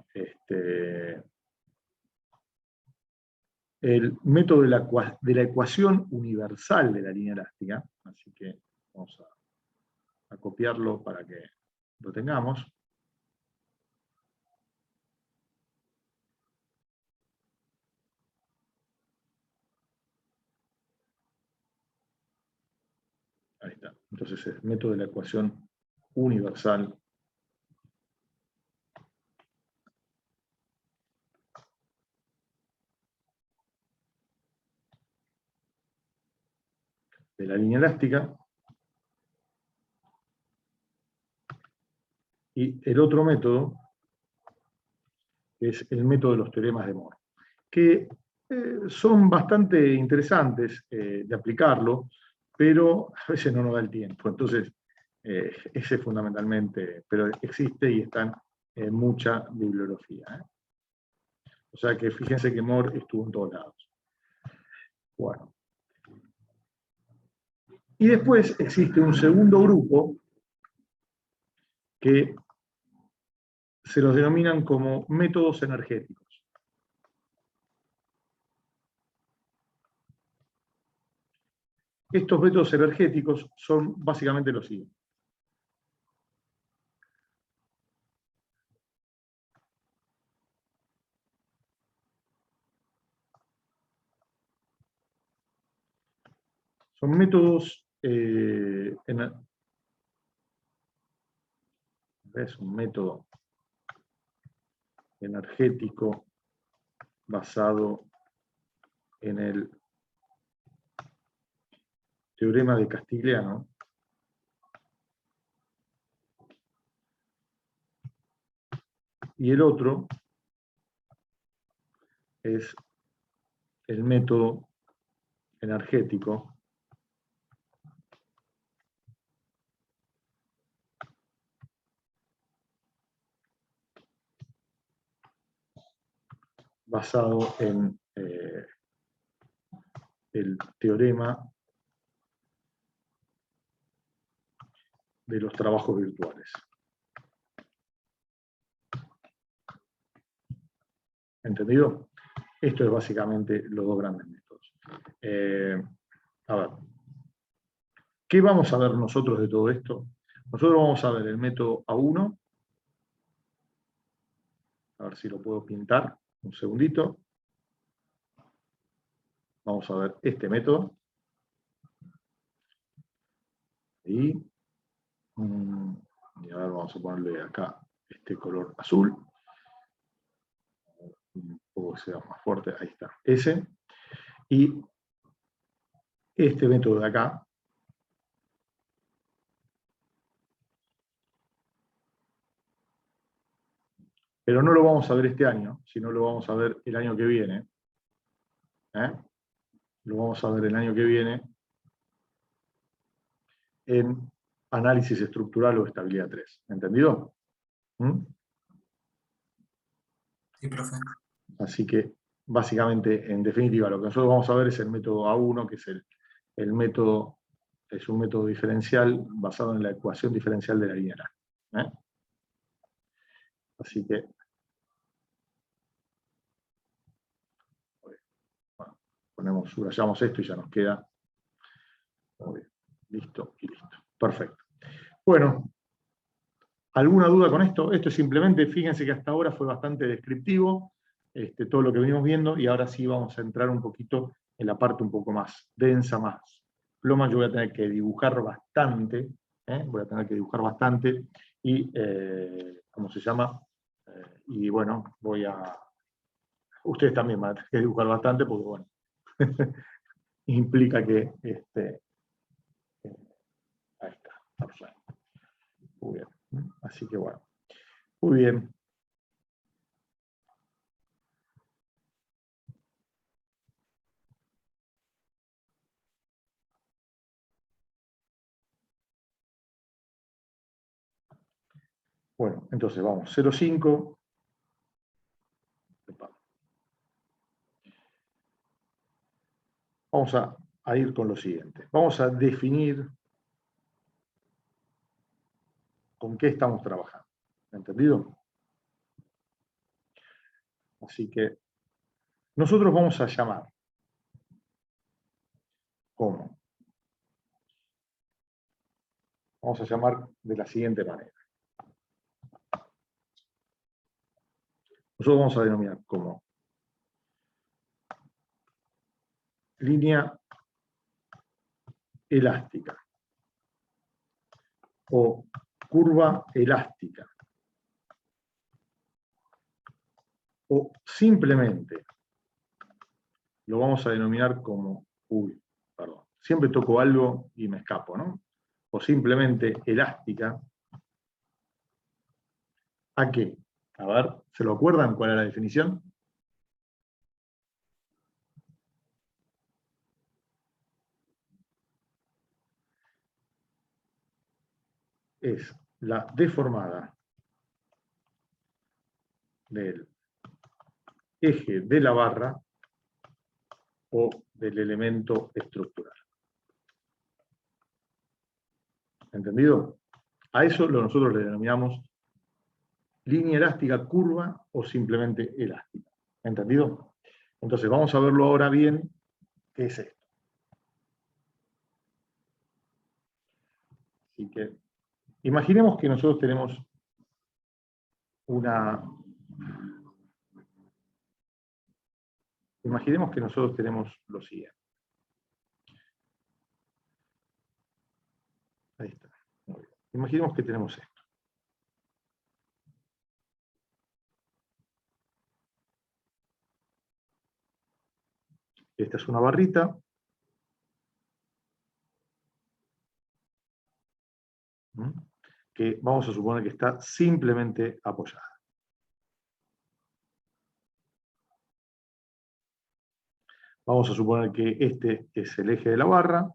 el método de la ecuación universal de la línea elástica, así que vamos a copiarlo para que lo tengamos. Ahí está. Entonces, el método de la ecuación universal de la línea elástica. Y el otro método es el método de los teoremas de Moore, que son bastante interesantes de aplicarlo, pero a veces no nos da el tiempo. Entonces, ese fundamentalmente, pero existe y está en mucha bibliografía. O sea que fíjense que Moore estuvo en todos lados. Bueno. Y después existe un segundo grupo que se los denominan como métodos energéticos. Estos métodos energéticos son básicamente los siguientes. Son métodos es un método energético basado en el teorema de Castigliano. Y el otro es el método energético basado en el teorema de los trabajos virtuales. ¿Entendido? Esto es básicamente los dos grandes métodos. A ver, ¿qué vamos a ver nosotros de todo esto? Nosotros vamos a ver el método A1. A ver si lo puedo pintar. Un segundito. Vamos a ver este método. Y a ver, vamos a ponerle acá este color azul. Un poco que sea más fuerte. Ahí está. Ese. Y este método de acá. Pero no lo vamos a ver este año, sino lo vamos a ver el año que viene. Lo vamos a ver el año que viene en análisis estructural o estabilidad 3. ¿Entendido? Sí, profe. Así que, básicamente, en definitiva, lo que nosotros vamos a ver es el método A1, que es el método, es un método diferencial basado en la ecuación diferencial de la línea A. Así que, bueno, subrayamos esto y ya nos queda. Muy bien. Listo y listo. Perfecto. Bueno, ¿alguna duda con esto? Esto es simplemente, fíjense que hasta ahora fue bastante descriptivo, todo lo que venimos viendo, y ahora sí vamos a entrar un poquito en la parte un poco más densa, más ploma. Yo voy a tener que dibujar bastante, y, ¿cómo se llama? Y bueno, ustedes también van a tener que dibujar bastante, porque bueno, implica que, ahí está, perfecto. Muy bien. Así que bueno. Muy bien. Bueno, entonces vamos, 0,5. Vamos a ir con lo siguiente. Vamos a definir con qué estamos trabajando. ¿Entendido? Así que nosotros vamos a llamar. ¿Cómo? Vamos a llamar de la siguiente manera. Nosotros vamos a denominar como línea elástica o curva elástica, o simplemente lo vamos a denominar como, siempre toco algo y me escapo, ¿no? O simplemente elástica. ¿A qué? A ver, ¿se lo acuerdan cuál era la definición? Es la deformada del eje de la barra o del elemento estructural. ¿Entendido? A eso nosotros le denominamos línea elástica, curva o simplemente elástica. ¿Entendido? Entonces vamos a verlo ahora bien, ¿qué es esto? Así que imaginemos que nosotros tenemos lo siguiente. Ahí está. Muy bien. Imaginemos que tenemos esto. Esta es una barrita. Que vamos a suponer que está simplemente apoyada. Vamos a suponer que este es el eje de la barra,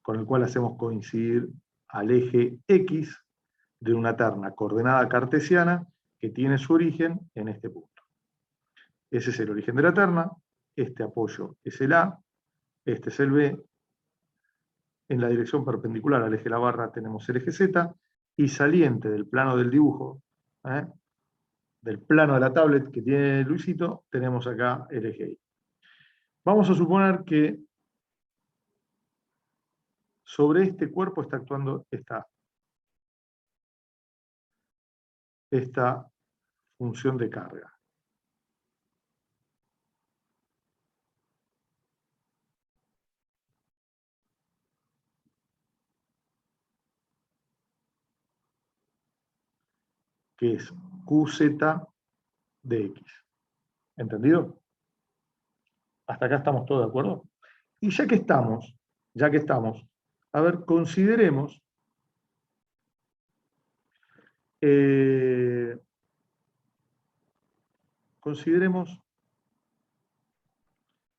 con el cual hacemos coincidir al eje X de una terna coordenada cartesiana que tiene su origen en este punto. Ese es el origen de la terna, este apoyo es el A, este es el B, en la dirección perpendicular al eje de la barra tenemos el eje Z, y saliente del plano del dibujo, del plano de la tablet que tiene Luisito, tenemos acá el eje Y. Vamos a suponer que sobre este cuerpo está actuando esta función de carga. Que es QZ de X. ¿Entendido? ¿Hasta acá estamos todos de acuerdo? Y ya que estamos, a ver, consideremos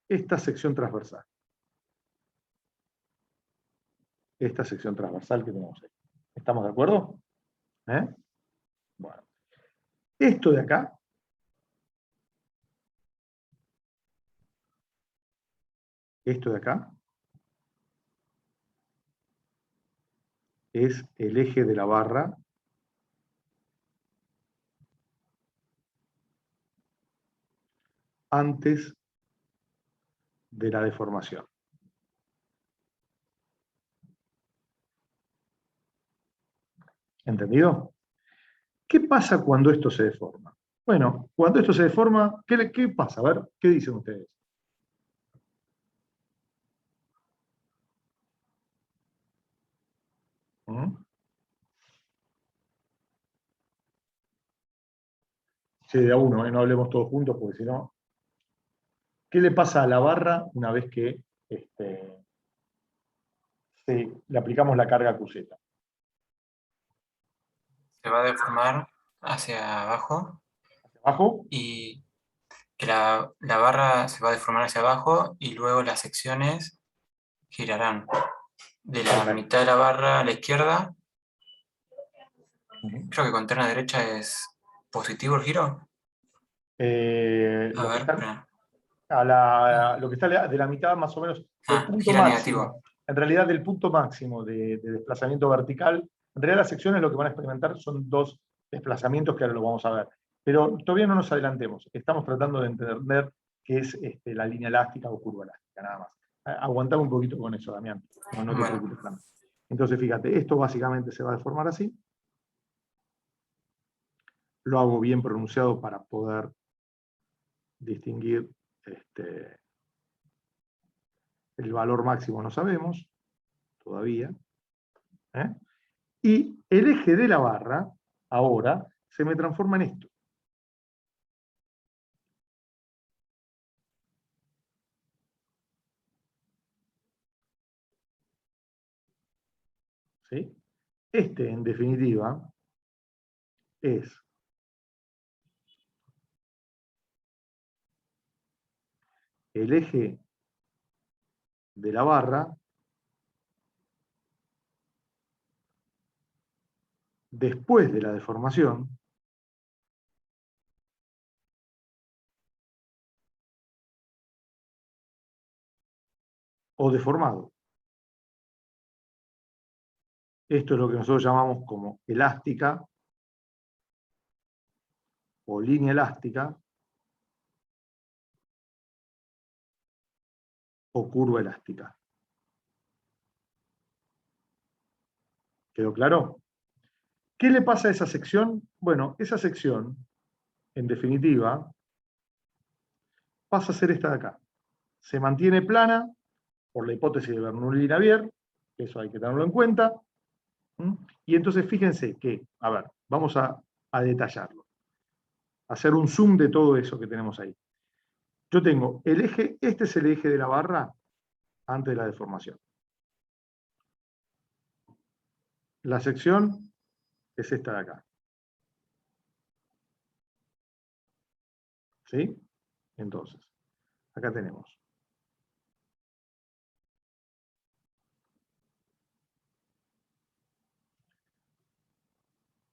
esta sección transversal. Esta sección transversal que tenemos ahí. ¿Estamos de acuerdo? Bueno. Esto de acá, es el eje de la barra antes de la deformación. ¿Entendido? ¿Qué pasa cuando esto se deforma? Bueno, cuando esto se deforma, ¿qué pasa? A ver, ¿qué dicen ustedes? Sí, de a uno, no hablemos todos juntos, porque si no... ¿Qué le pasa a la barra una vez que le aplicamos la carga QZ? Se va a deformar hacia abajo ¿Hacia abajo? y que la barra se va a deformar hacia abajo y luego las secciones girarán de la Perfecto. mitad de la barra a la izquierda. Ujú. Creo que con terna derecha es positivo el giro. A Lo que ver, está espera. lo que está de la mitad más o menos del punto Gira máximo, negativo. en realidad del punto máximo de desplazamiento vertical, en realidad las secciones lo que van a experimentar son dos desplazamientos que ahora lo vamos a ver. Pero todavía no nos adelantemos, estamos tratando de entender qué es la línea elástica o curva elástica, nada más. Aguantame un poquito con eso, Damián, no te Bueno, preocupes tanto. Entonces fíjate, esto básicamente se va a deformar así. Lo hago bien pronunciado para poder distinguir el valor máximo, no sabemos todavía. Y el eje de la barra, ahora, se me transforma en esto. ¿Sí? En definitiva, es el eje de la barra después de la deformación o deformado. Esto es lo que nosotros llamamos como elástica o línea elástica o curva elástica. ¿Quedó claro? ¿Qué le pasa a esa sección? Bueno, esa sección, en definitiva, pasa a ser esta de acá. Se mantiene plana por la hipótesis de Bernoulli y Navier, eso hay que tenerlo en cuenta. Y entonces fíjense que, a ver, vamos a detallarlo, hacer un zoom de todo eso que tenemos ahí. Yo tengo el eje, este es el eje de la barra antes de la deformación. La sección es esta de acá. ¿Sí? Entonces, acá tenemos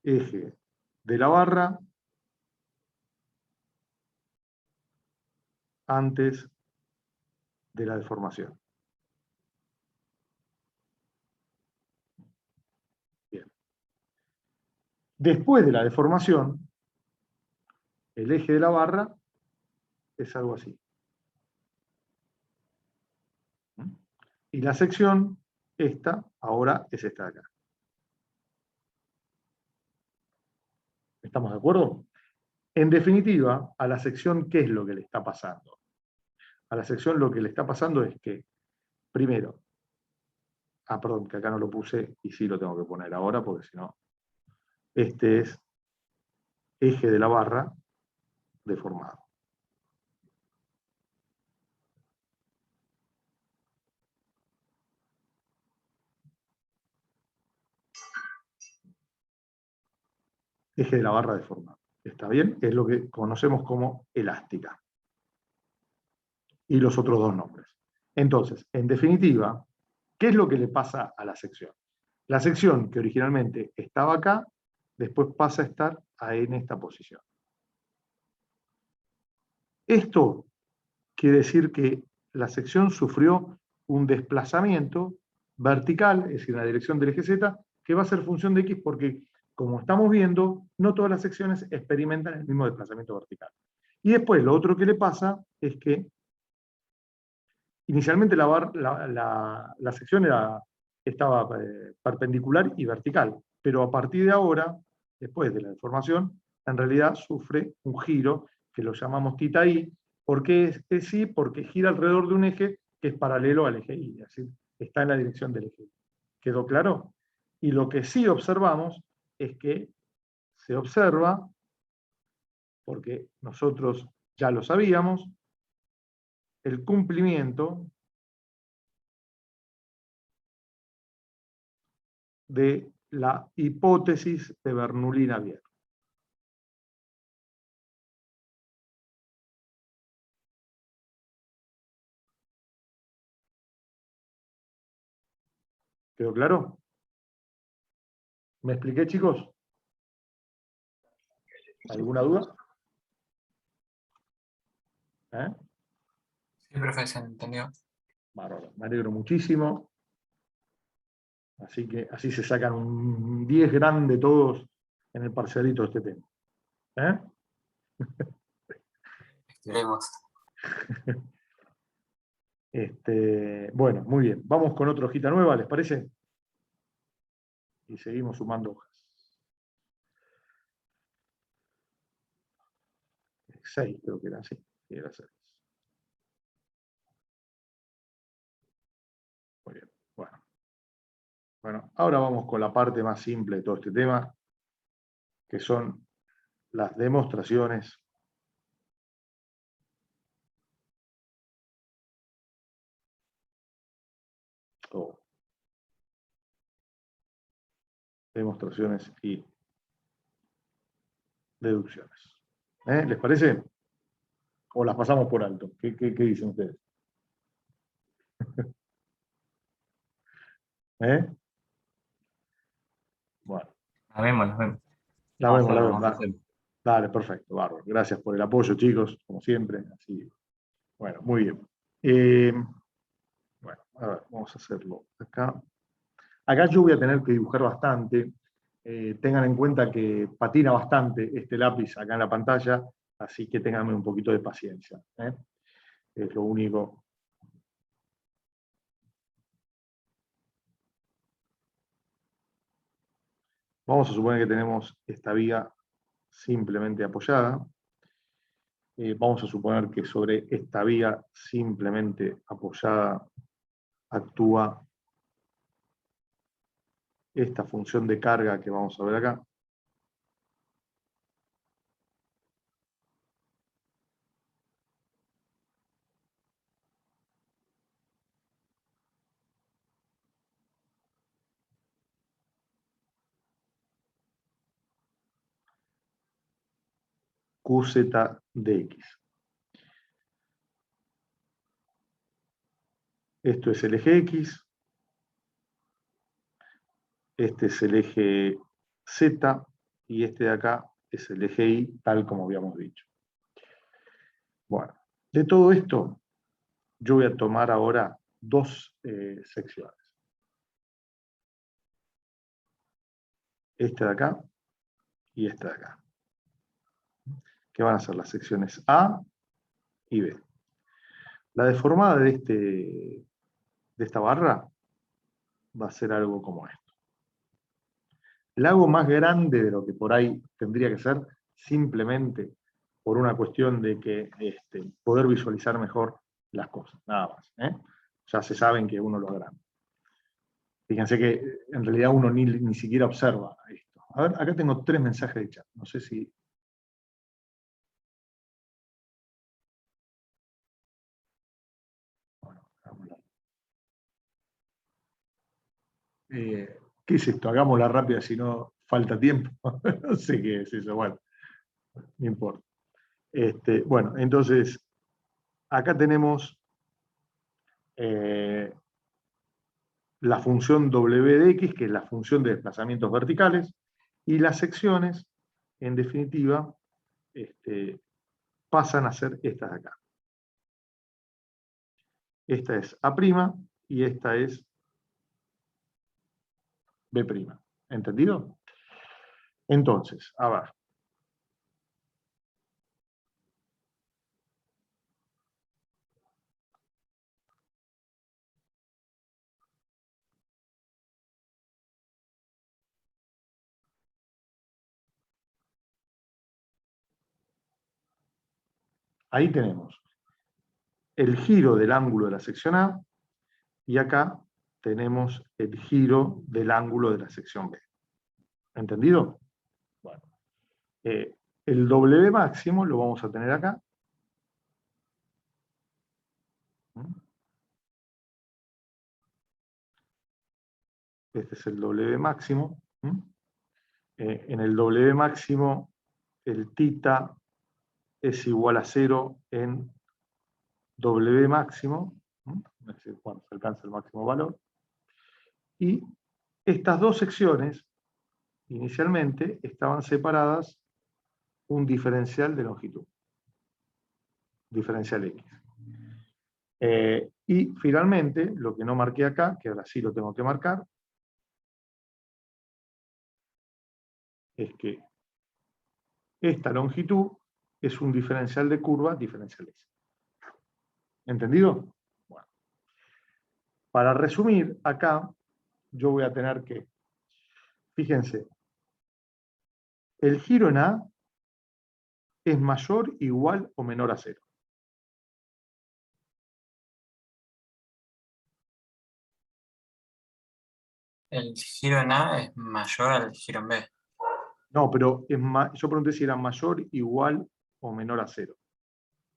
eje de la barra antes de la deformación. Bien. Después de la deformación, el eje de la barra es algo así. Y la sección, esta, ahora es esta de acá. ¿Estamos de acuerdo? En definitiva, a la sección, ¿qué es lo que le está pasando? A la sección lo que le está pasando es que, primero, perdón, que acá no lo puse y sí lo tengo que poner ahora, porque si no, este es eje de la barra deformado. Eje de la barra deformado. ¿Está bien? Es lo que conocemos como elástica. Y los otros dos nombres. Entonces, en definitiva, ¿qué es lo que le pasa a la sección? La sección que originalmente estaba acá, después pasa a estar en esta posición. Esto quiere decir que la sección sufrió un desplazamiento vertical, es decir, en la dirección del eje Z, que va a ser función de X porque, como estamos viendo, no todas las secciones experimentan el mismo desplazamiento vertical. Y después, lo otro que le pasa es que inicialmente la sección estaba perpendicular y vertical, pero a partir de ahora, después de la deformación, en realidad sufre un giro que lo llamamos θi. ¿Por qué es sí? Porque gira alrededor de un eje que es paralelo al eje Y, es decir, está en la dirección del eje Y. ¿Quedó claro? Y lo que sí observamos es que se observa, porque nosotros ya lo sabíamos, el cumplimiento de la hipótesis de Bernoulli-Navier. ¿Quedó claro? ¿Me expliqué, chicos? ¿Alguna duda? ¿Eh? Sí, profe, se entendió. Bárbaro, me alegro muchísimo. Así que así se sacan un 10 grande todos en el parcialito de este tema. Esperemos. Bueno, muy bien. Vamos con otra hojita nueva, ¿les parece? Y seguimos sumando hojas. 6 creo que era, sí. Sí, era 6. Muy bien. Bueno, ahora vamos con la parte más simple de todo este tema, que son las demostraciones o demostraciones y deducciones. ¿Les parece? ¿O las pasamos por alto? ¿Qué dicen ustedes? Bueno, Nos vemos, nos vemos. la vemos. Dale, perfecto, bárbaro. Gracias por el apoyo, chicos, como siempre. Así, bueno, muy bien. Bueno, a ver, vamos a hacerlo acá. Acá yo voy a tener que dibujar bastante. Tengan en cuenta que patina bastante este lápiz acá en la pantalla, así que tenganme un poquito de paciencia. Es lo único. Vamos a suponer que tenemos esta vía simplemente apoyada. Vamos a suponer que sobre esta vía simplemente apoyada actúa esta función de carga que vamos a ver acá. QZ de X. Esto es el eje X. Este es el eje Z. Y este de acá es el eje Y, tal como habíamos dicho. Bueno, De todo esto, yo voy a tomar ahora dos secciones. Esta de acá y esta de acá. Que van a ser las secciones A y B. La deformada de esta barra va a ser algo como esto. La hago más grande de lo que por ahí tendría que ser, simplemente por una cuestión de que poder visualizar mejor las cosas, nada más. Ya se saben que uno lo agranda. Fíjense que en realidad uno ni siquiera observa esto. A ver, acá tengo 3 mensajes de chat. No sé si... Bueno, ¿qué es esto? Hagámosla rápida si no falta tiempo. No sé qué es eso. Bueno, no importa. Bueno, entonces, acá tenemos la función w de x, que es la función de desplazamientos verticales, y las secciones, en definitiva, pasan a ser estas de acá. Esta es A' y esta es B'. ¿Entendido? Entonces, a ver. Ahí tenemos el giro del ángulo de la sección A, y acá tenemos el giro del ángulo de la sección B. ¿Entendido? Bueno. El W máximo lo vamos a tener acá. Este es el W máximo. En el W máximo, el θ es igual a 0 en W máximo, es decir, cuando se alcanza el máximo valor. Y estas dos secciones, inicialmente, estaban separadas un diferencial de longitud. Diferencial X. Y finalmente, lo que no marqué acá, que ahora sí lo tengo que marcar, es que esta longitud es un diferencial de curva diferencial S. ¿Entendido? Bueno. Para resumir, acá yo voy a tener que, fíjense, el giro en A es mayor, igual o menor a 0. El giro en A es mayor al giro en B. No, pero yo pregunté si era mayor, igual o menor a 0.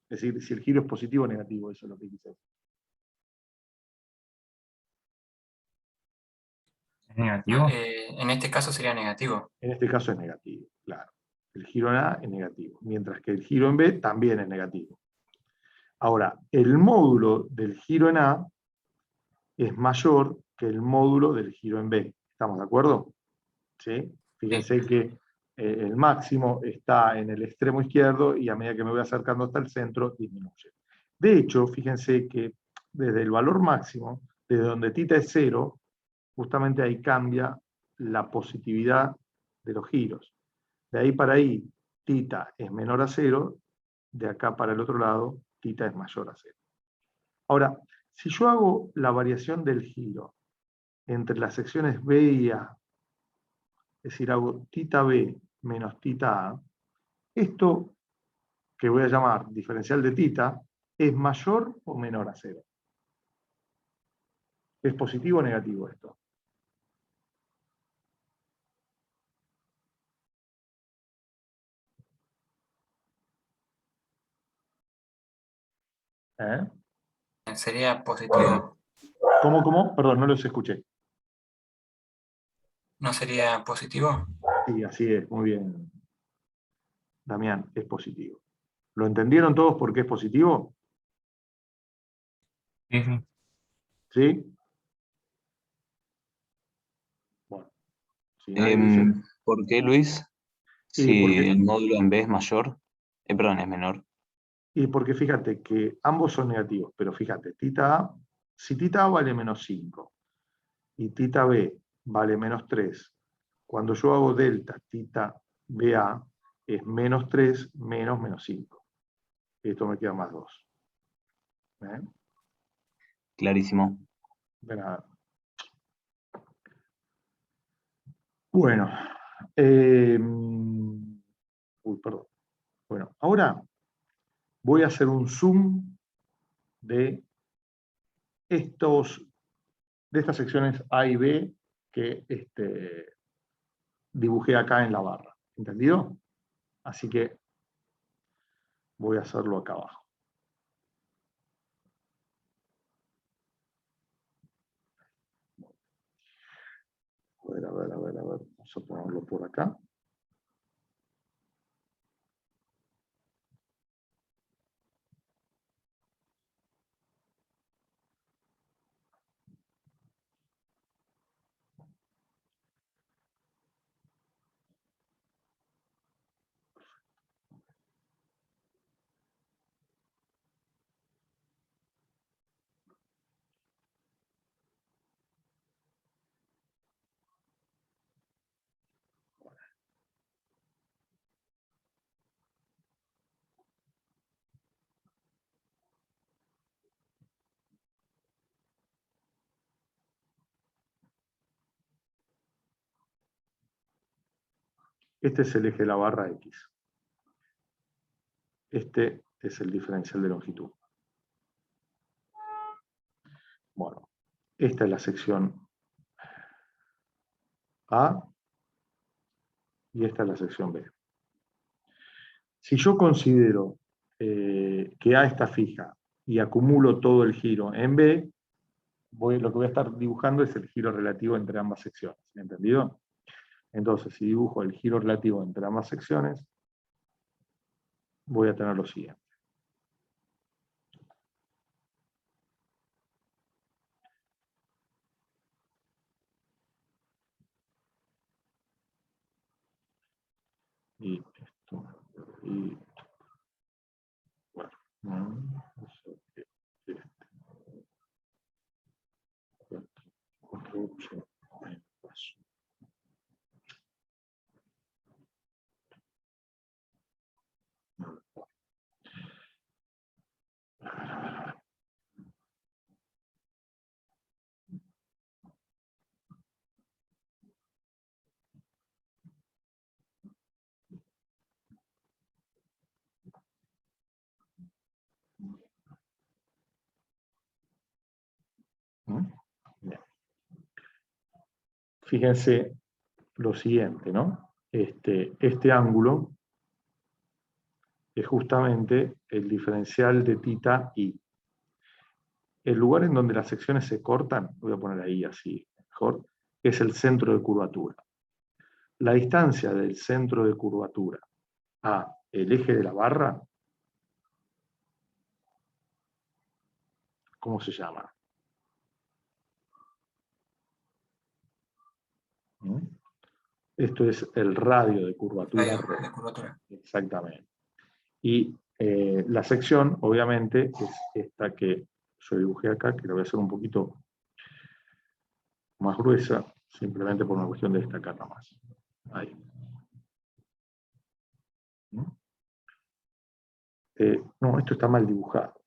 Es decir, si el giro es positivo o negativo, eso es lo que quise decir. ¿Es negativo? En este caso sería negativo. En este caso es negativo, claro. El giro en A es negativo, mientras que el giro en B también es negativo. Ahora, el módulo del giro en A es mayor que el módulo del giro en B. ¿Estamos de acuerdo? ¿Sí? Fíjense que el máximo está en el extremo izquierdo y a medida que me voy acercando hasta el centro, disminuye. De hecho, fíjense que desde el valor máximo, desde donde θ es 0, justamente ahí cambia la positividad de los giros. De ahí para ahí, θ es menor a 0, de acá para el otro lado, θ es mayor a 0. Ahora, si yo hago la variación del giro entre las secciones B y A, es decir, hago θB menos θA, esto que voy a llamar diferencial de θ, ¿es mayor o menor a 0? ¿Es positivo o negativo esto? ¿Eh? Sería positivo. ¿Cómo? Perdón, no los escuché. ¿No sería positivo? Sí, así es, muy bien. Damián, es positivo. ¿Lo entendieron todos por qué es positivo? Sí, sí. ¿Sí? Bueno, si nadie dice... ¿Por qué, Luis? Sí, Si porque el módulo en B es mayor, perdón, es menor. Y porque fíjate que ambos son negativos, pero fíjate, tita A, si tita A vale menos 5 y tita B vale menos 3, cuando yo hago delta tita BA es menos 3 menos 5. Esto me queda más 2. Clarísimo. De nada. Bueno, perdón. Bueno, ahora voy a hacer un zoom de estas secciones A y B que dibujé acá en la barra. ¿Entendido? Así que voy a hacerlo acá abajo. A ver. Vamos a ponerlo por acá. Este es el eje de la barra X. Este es el diferencial de longitud. Bueno, esta es la sección A y esta es la sección B. Si yo considero que A está fija y acumulo todo el giro en B, lo que voy a estar dibujando es el giro relativo entre ambas secciones. ¿Entendido? Entonces, si dibujo el giro relativo entre ambas secciones, voy a tener lo siguiente. Y esto, y bueno, bien. Fíjense lo siguiente, ¿no? Este ángulo es justamente el diferencial de tita i. El lugar en donde las secciones se cortan, voy a poner ahí así mejor, es el centro de curvatura. La distancia del centro de curvatura a el eje de la barra, ¿cómo se llama? Esto es el radio de curvatura. Radio de curvatura. Exactamente. Y la sección, obviamente, es esta que yo dibujé acá, que la voy a hacer un poquito más gruesa, simplemente por una cuestión de destacarla más. Ahí. No, esto está mal dibujado.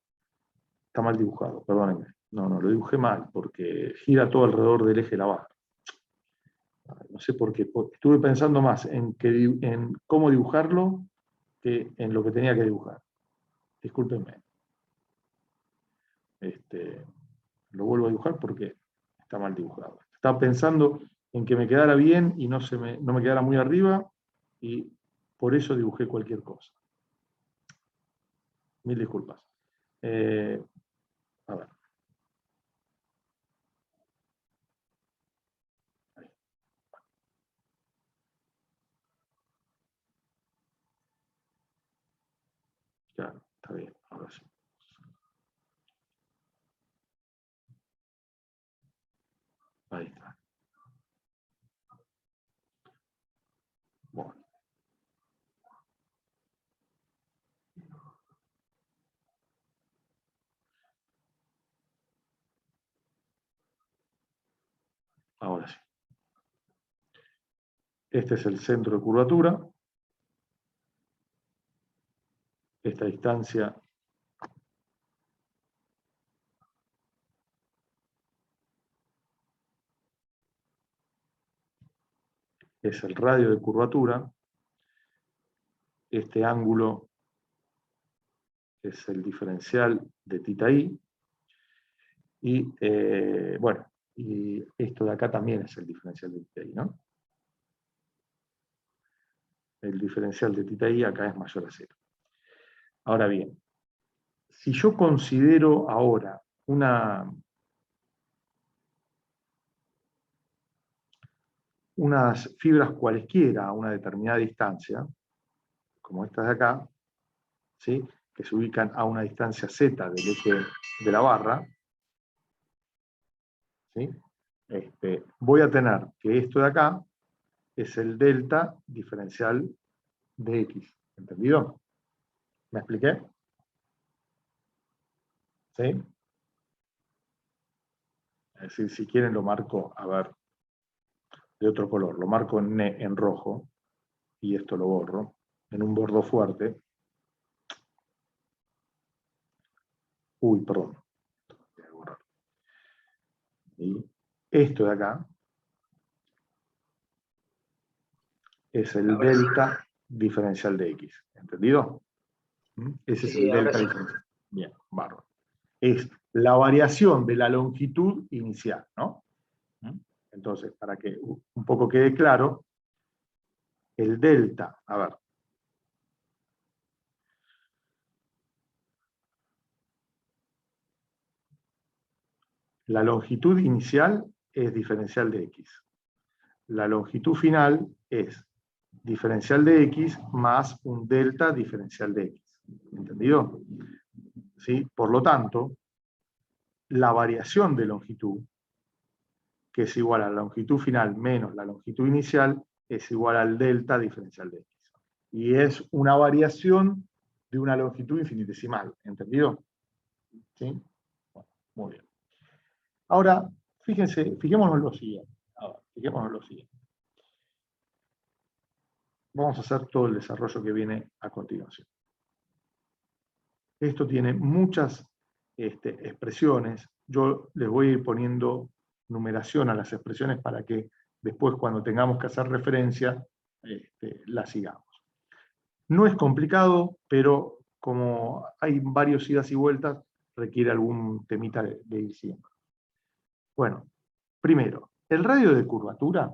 Está mal dibujado, perdónenme. No, lo dibujé mal, porque gira todo alrededor del eje de la barra. No sé por qué. Estuve pensando más en cómo dibujarlo que en lo que tenía que dibujar. Discúlpenme. Lo vuelvo a dibujar porque está mal dibujado. Estaba pensando en que me quedara bien y no me quedara muy arriba, y por eso dibujé cualquier cosa. Mil disculpas. A ver. Ahí. Claro, está bien, ahora sí. Ahí está. Bueno. Ahora sí. Este es el centro de curvatura. Esta distancia es el radio de curvatura. Este ángulo es el diferencial de θi. Y bueno, y esto de acá también es el diferencial de θi, ¿no? El diferencial de θi acá es mayor a 0. Ahora bien, si yo considero ahora unas fibras cualesquiera a una determinada distancia, como estas de acá, ¿sí?, que se ubican a una distancia z del eje de la barra, ¿sí?, voy a tener que esto de acá es el delta diferencial de x. ¿Entendido? ¿Me expliqué? ¿Sí? Es decir, si quieren lo marco, a ver, de otro color. Lo marco en rojo, y esto lo borro, en un bordo fuerte. Uy, perdón. Voy a borrar. Y esto de acá es el Ahora sí. delta diferencial de x. ¿Entendido? Ese es Sí, el ahora delta sí. diferencial. Bien, bárbaro. Es la variación de la longitud inicial, ¿no? Entonces, para que un poco quede claro, el delta, a ver, la longitud inicial es diferencial de x. La longitud final es diferencial de x más un delta diferencial de x. ¿Entendido? ¿Sí? Por lo tanto, la variación de longitud, que es igual a la longitud final menos la longitud inicial, es igual al delta diferencial de x. Y es una variación de una longitud infinitesimal. ¿Entendido? ¿Sí? Bueno, muy bien. Ahora, fijémonos en lo siguiente. Fijémonos en lo siguiente. Vamos a hacer todo el desarrollo que viene a continuación. Esto tiene muchas expresiones. Yo les voy a ir poniendo numeración a las expresiones para que después, cuando tengamos que hacer referencia, las sigamos. No es complicado, pero como hay varios idas y vueltas, requiere algún temita de ir siguiendo. Bueno, primero, el radio de curvatura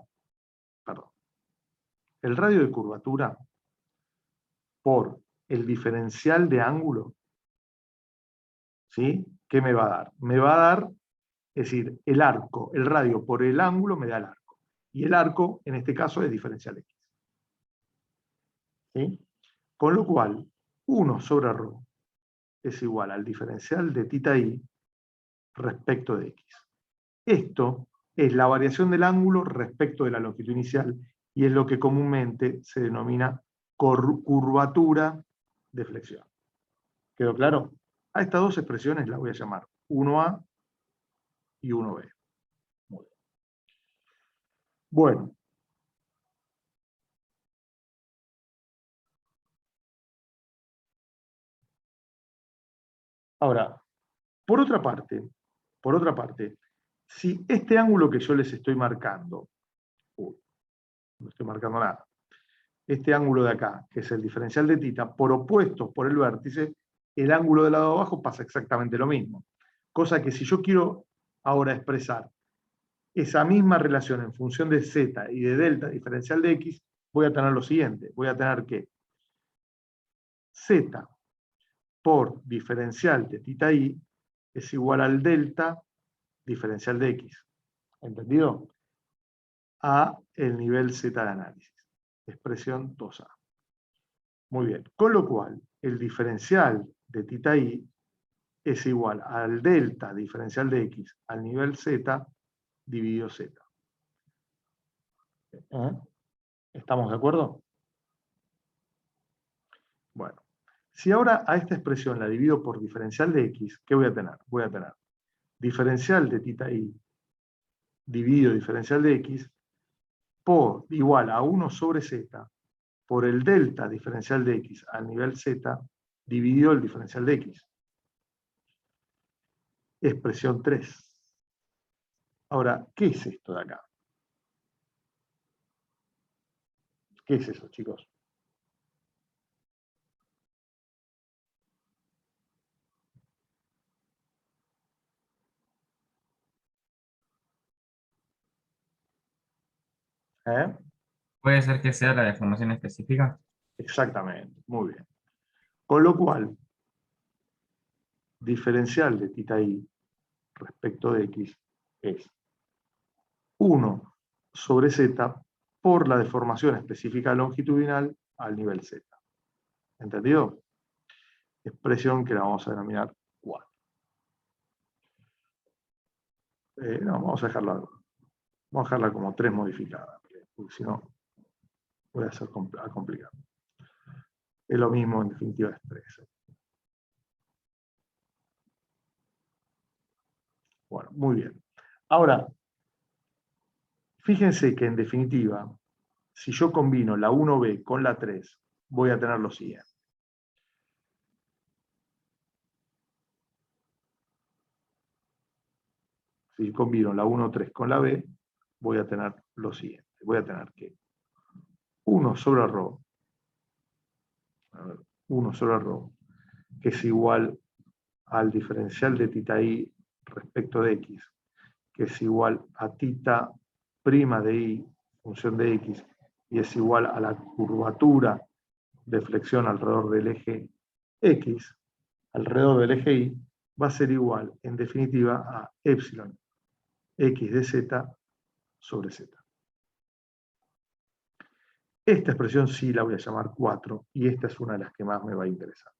por el diferencial de ángulo, ¿sí?, ¿qué me va a dar? Me va a dar, es decir, el arco, el radio por el ángulo me da el arco. Y el arco, en este caso, es diferencial de x. ¿Sí? Con lo cual, 1 sobre ρ es igual al diferencial de θi respecto de x. Esto es la variación del ángulo respecto de la longitud inicial, y es lo que comúnmente se denomina curvatura de flexión. ¿Quedó claro? A estas dos expresiones las voy a llamar 1a y 1b. Muy bien. Bueno. Ahora, por otra parte, si este ángulo que yo les estoy marcando, no estoy marcando nada, este ángulo de acá, que es el diferencial de θ, por opuesto por el vértice, el ángulo del lado de abajo pasa exactamente lo mismo. Cosa que si yo quiero ahora expresar esa misma relación en función de z y de delta diferencial de x, voy a tener lo siguiente. Voy a tener que z por diferencial de θi es igual al delta diferencial de x. ¿Entendido? A el nivel z de análisis. Expresión 2a. Muy bien. Con lo cual, el diferencial de θi es igual al delta diferencial de x al nivel z dividido z. ¿Estamos de acuerdo? Bueno. Si ahora a esta expresión la divido por diferencial de x, ¿qué voy a tener? Voy a tener diferencial de θi dividido diferencial de x por igual a 1 sobre z por el delta diferencial de x al nivel z dividido el diferencial de x. Expresión 3. Ahora, ¿qué es esto de acá? ¿Qué es eso, chicos? ¿Eh? ¿Puede ser que sea la deformación específica? Exactamente, muy bien. Con lo cual, diferencial de θ i respecto de x es 1 sobre z por la deformación específica longitudinal al nivel z. ¿Entendido? Expresión que la vamos a denominar 4. No, vamos a dejarla como 3 modificada, porque si no voy a hacer complicado. Es lo mismo, en definitiva, es 3. Bueno, muy bien. Ahora, fíjense que en definitiva, si yo combino la 1b con la 3, voy a tener lo siguiente. Si combino la 1,3 con la b, voy a tener lo siguiente. Voy a tener que 1 sobre ρ, 1 sobre ρ, que es igual al diferencial de θ i respecto de x, que es igual a θ' de i, función de x, y es igual a la curvatura de flexión alrededor del eje x, alrededor del eje y, va a ser igual, en definitiva, a epsilon x de z sobre z. Esta expresión sí la voy a llamar 4, y esta es una de las que más me va a interesar.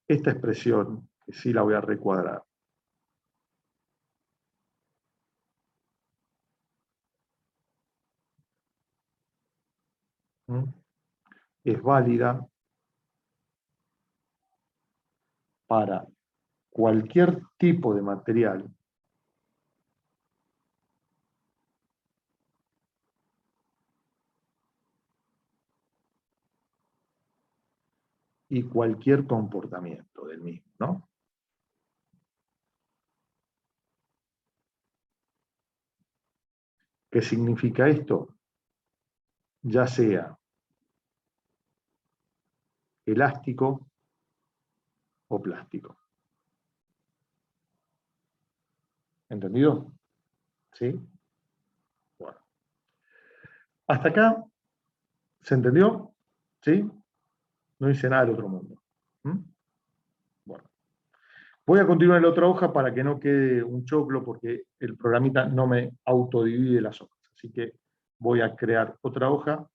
Esta expresión, que sí la voy a recuadrar, es válida para cualquier tipo de material y cualquier comportamiento del mismo, ¿no? ¿Qué significa esto? Ya sea elástico o plástico. ¿Entendido? ¿Sí? Bueno. Hasta acá, ¿se entendió? ¿Sí? No hice nada del otro mundo. Bueno. Voy a continuar en la otra hoja para que no quede un choclo, porque el programita no me autodivide las hojas. Así que voy a crear otra hoja.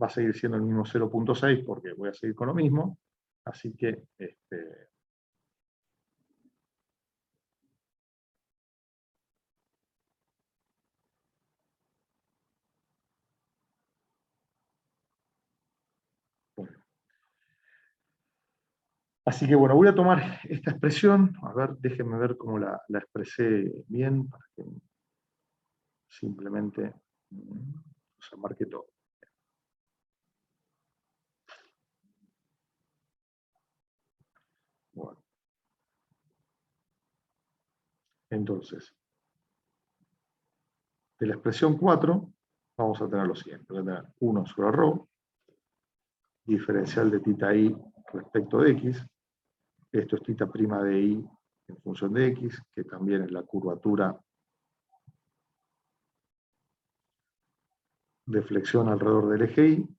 Va a seguir siendo el mismo 0.6 porque voy a seguir con lo mismo. Así que bueno. Así que bueno, voy a tomar esta expresión. A ver, déjenme ver cómo la expresé bien, para que simplemente se marque todo. Bueno. Entonces, de la expresión 4, vamos a tener lo siguiente. Voy a tener 1 sobre ρ, diferencial de θ i respecto de x. Esto es θ' de i en función de x, que también es la curvatura de flexión alrededor del eje y.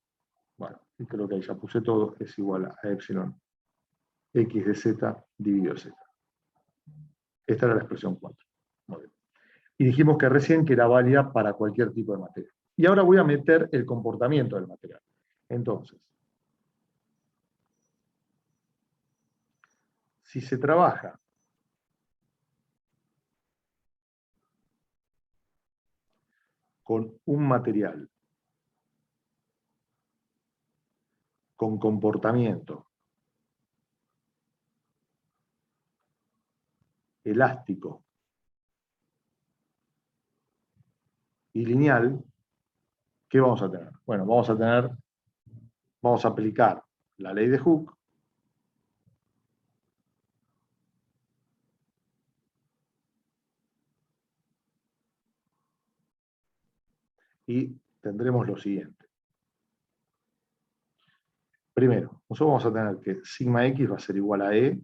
Bueno, y creo que ahí ya puse todo, es igual a epsilon x de z dividido z. Esta era la expresión 4. Muy bien. Y dijimos que recién que era válida para cualquier tipo de material. Y ahora voy a meter el comportamiento del material. Entonces, si se trabaja con un material con comportamiento elástico y lineal, ¿qué vamos a tener? Bueno, vamos a aplicar la ley de Hooke, y tendremos lo siguiente. Primero, nosotros vamos a tener que sigma x va a ser igual a E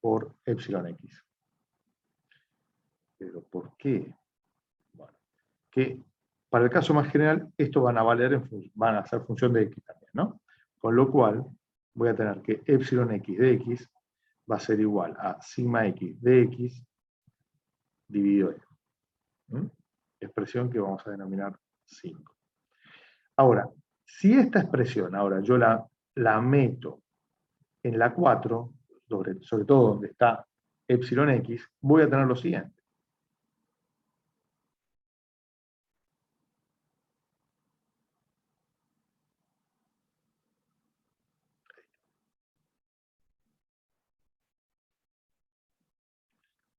por epsilon x. ¿Pero por qué? Bueno, que para el caso más general, esto van a ser función de x también, ¿no? Con lo cual, voy a tener que epsilon x de x va a ser igual a sigma x de x dividido E. Expresión que vamos a denominar 5. Ahora, si esta expresión, ahora yo la meto en la 4, sobre todo donde está epsilon x, voy a tener lo siguiente.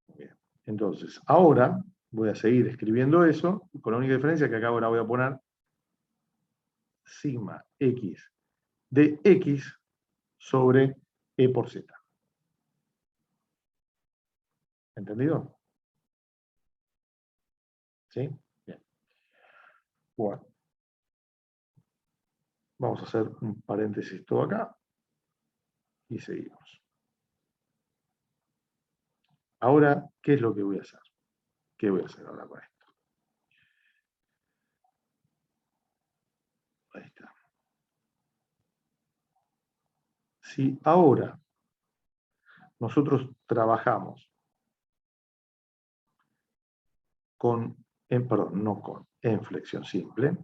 Bien. Entonces, ahora voy a seguir escribiendo eso, con la única diferencia que acá ahora voy a poner sigma x de x sobre e por z. ¿Entendido? ¿Sí? Bien. Bueno. Vamos a hacer un paréntesis todo acá y seguimos. Ahora, ¿qué es lo que voy a hacer? ¿Qué voy a hacer ahora con esto? Ahí está. Si ahora nosotros trabajamos en flexión simple,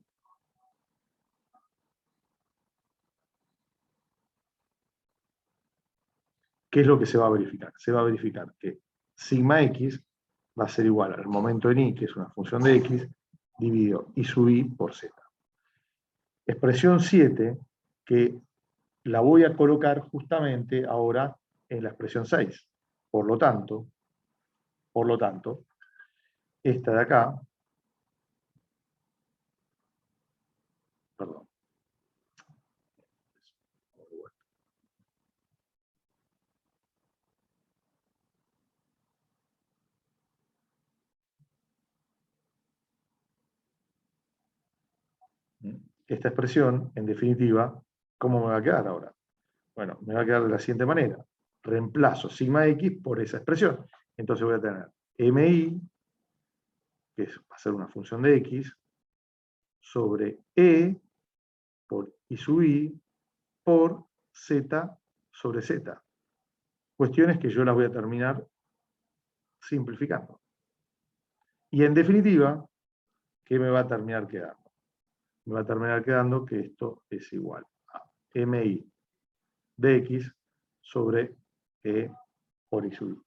¿qué es lo que se va a verificar? Se va a verificar que sigma x va a ser igual al momento en y, que es una función de x, dividido i sub i por z. Expresión 7, que la voy a colocar justamente ahora en la expresión 6. Por lo tanto, esta de acá, perdón, esta expresión, en definitiva, ¿cómo me va a quedar ahora? Bueno, me va a quedar de la siguiente manera. Reemplazo sigma x por esa expresión. Entonces voy a tener mi, que va a ser una función de x, sobre e por i sub i por z sobre z. Cuestiones que yo las voy a terminar simplificando. Y en definitiva, ¿qué me va a terminar quedando? Me va a terminar quedando que esto es igual a mi de x sobre e por i sub i.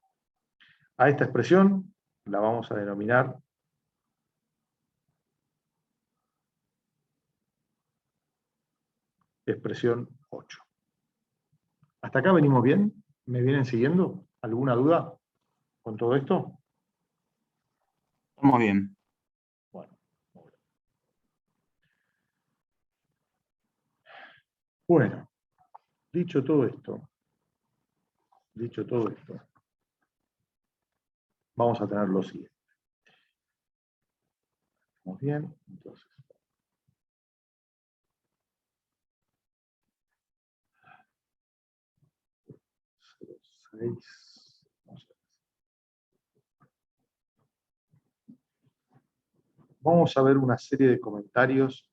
A esta expresión la vamos a denominar expresión 8. ¿Hasta acá venimos bien? ¿Me vienen siguiendo? ¿Alguna duda con todo esto? Estamos bien. Bueno, muy bien. Bueno, dicho todo esto, vamos a tener lo siguiente. ¿Estamos bien? Entonces, 6. Vamos a ver una serie de comentarios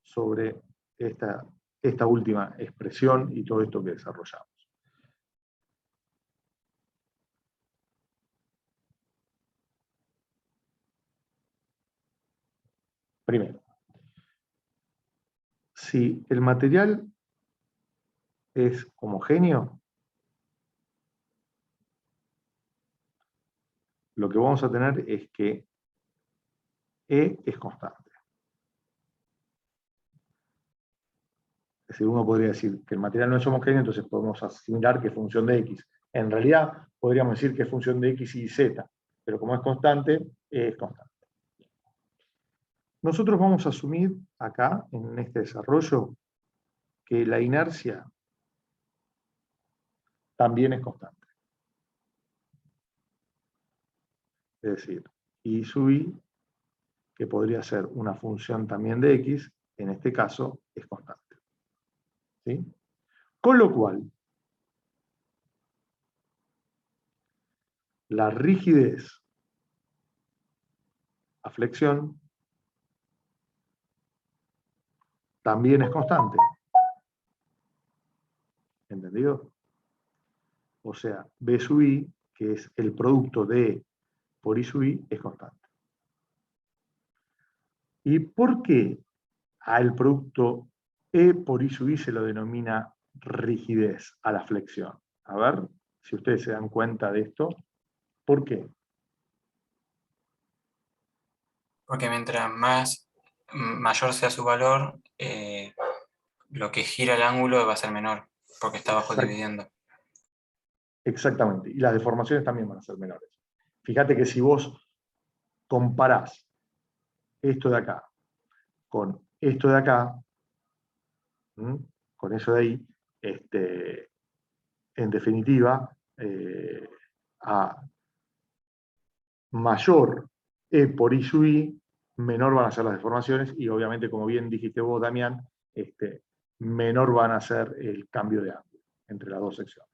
sobre esta última expresión y todo esto que desarrollamos. Primero, si el material es homogéneo, lo que vamos a tener es que E es constante. Es decir, uno podría decir que el material no es homogéneo, entonces podemos asimilar que función de X En realidad podríamos decir que es función de x y z, pero como es constante, es constante. Nosotros vamos a asumir acá, en este desarrollo, que la inercia también es constante. Es decir, y sub i, que podría ser una función también de x, en este caso es constante. ¿Sí? Con lo cual, la rigidez a flexión también es constante. ¿Entendido? O sea, B sub i, que es el producto de E por I sub i, es constante. ¿Y por qué al producto E por I sub i se lo denomina rigidez a la flexión? A ver si ustedes se dan cuenta de esto. ¿Por qué? Porque mientras mayor sea su valor, lo que gira el ángulo va a ser menor, porque está abajo dividiendo. Exactamente. Y las deformaciones también van a ser menores. Fíjate que si vos comparás esto de acá con esto de acá, con eso de ahí, en definitiva, a mayor E por I sub i, menor van a ser las deformaciones y obviamente, como bien dijiste vos, Damián, menor van a ser el cambio de ángulo entre las dos secciones.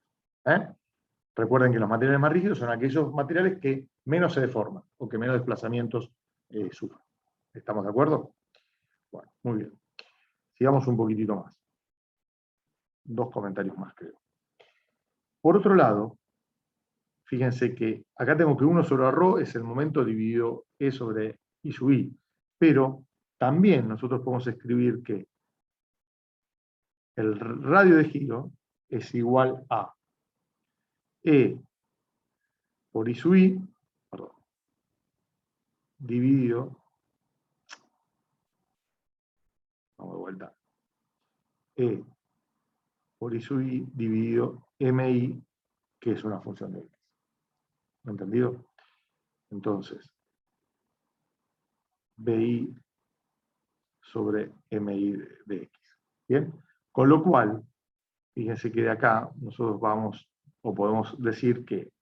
Recuerden que los materiales más rígidos son aquellos materiales que menos se deforman o que menos desplazamientos sufren. ¿Estamos de acuerdo? Bueno, muy bien. Sigamos un poquitito más. 2 comentarios más, creo. Por otro lado, fíjense que acá tengo que 1 sobre ρ es el momento dividido E sobre I sub i, pero también nosotros podemos escribir que el radio de giro es igual a E por I sub i, perdón, dividido, vamos de vuelta, E por I sub i dividido mi, que es una función de x. ¿Entendido? Entonces, bi sobre mi de x. ¿Bien? Con lo cual, fíjense que de acá nosotros vamos, o podemos decir que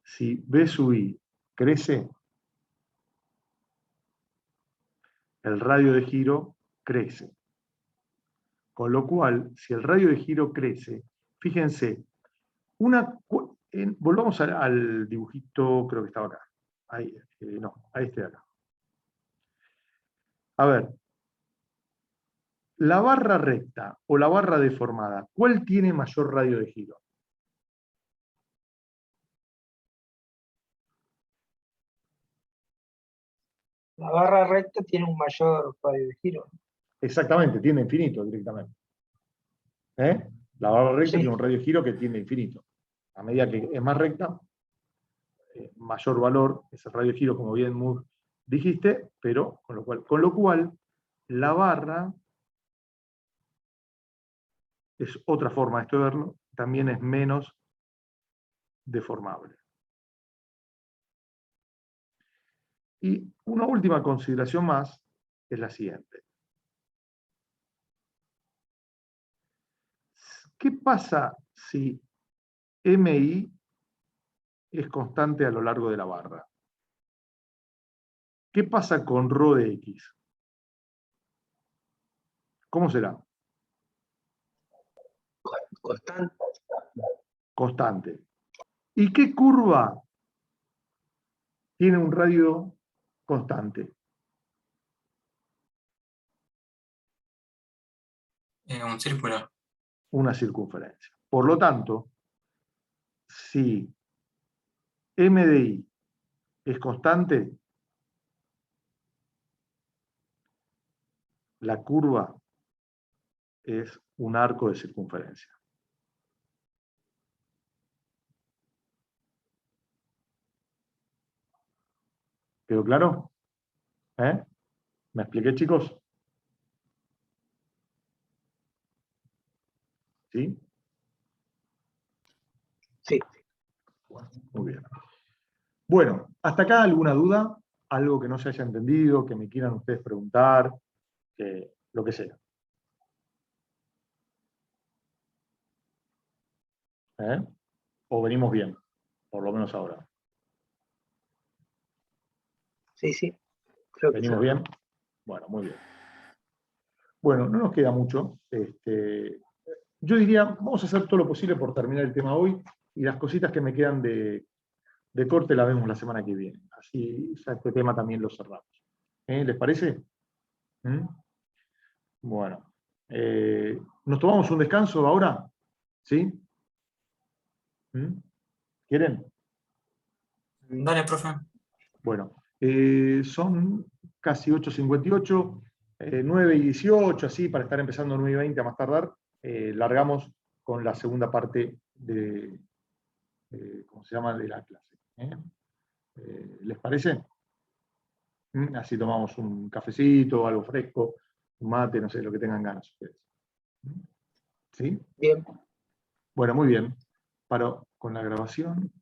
si b sub i crece, el radio de giro crece. Con lo cual, si el radio de giro crece, fíjense, volvamos al dibujito, creo que estaba acá. Ahí, no, a este de acá. A ver, la barra recta o la barra deformada, ¿cuál tiene mayor radio de giro? La barra recta tiene un mayor radio de giro. Exactamente, tiene infinito directamente. La barra recta Sí. tiene un radio de giro que tiene infinito. A medida que es más recta, mayor valor es el radio de giro, como bien Moore dijiste, pero con lo cual la barra es otra forma de esto de verlo, también es menos deformable. Y una última consideración más es la siguiente. ¿Qué pasa si MI es constante a lo largo de la barra? ¿Qué pasa con ρ de x? ¿Cómo será? Constante. Constante. ¿Y qué curva tiene un radio constante? Un círculo. Una circunferencia. Por lo tanto, si m de i es constante, la curva es un arco de circunferencia. ¿Quedó claro? ¿Me expliqué, chicos? ¿Sí? Sí. Bueno, muy bien. Bueno, hasta acá alguna duda, algo que no se haya entendido, que me quieran ustedes preguntar, lo que sea. ¿O venimos bien? Por lo menos ahora. Sí, sí. Creo que sí. ¿Venimos bien? Bueno, muy bien. Bueno, no nos queda mucho. Yo diría, vamos a hacer todo lo posible por terminar el tema hoy, y las cositas que me quedan de corte las vemos la semana que viene. Así ya este tema también lo cerramos. ¿Les parece? ¿Mm? Bueno. ¿Nos tomamos un descanso ahora? ¿Sí? ¿Mm? ¿Quieren? Dale, profe. Bueno, son casi 8:58, 9:18, así, para estar empezando 9:20 a más tardar. Largamos con la segunda parte de, ¿cómo se llama?, de la clase. ¿Les parece? Así tomamos un cafecito, algo fresco, un mate, no sé, lo que tengan ganas ustedes. ¿Sí? Bien. Bueno, muy bien. Paro con la grabación.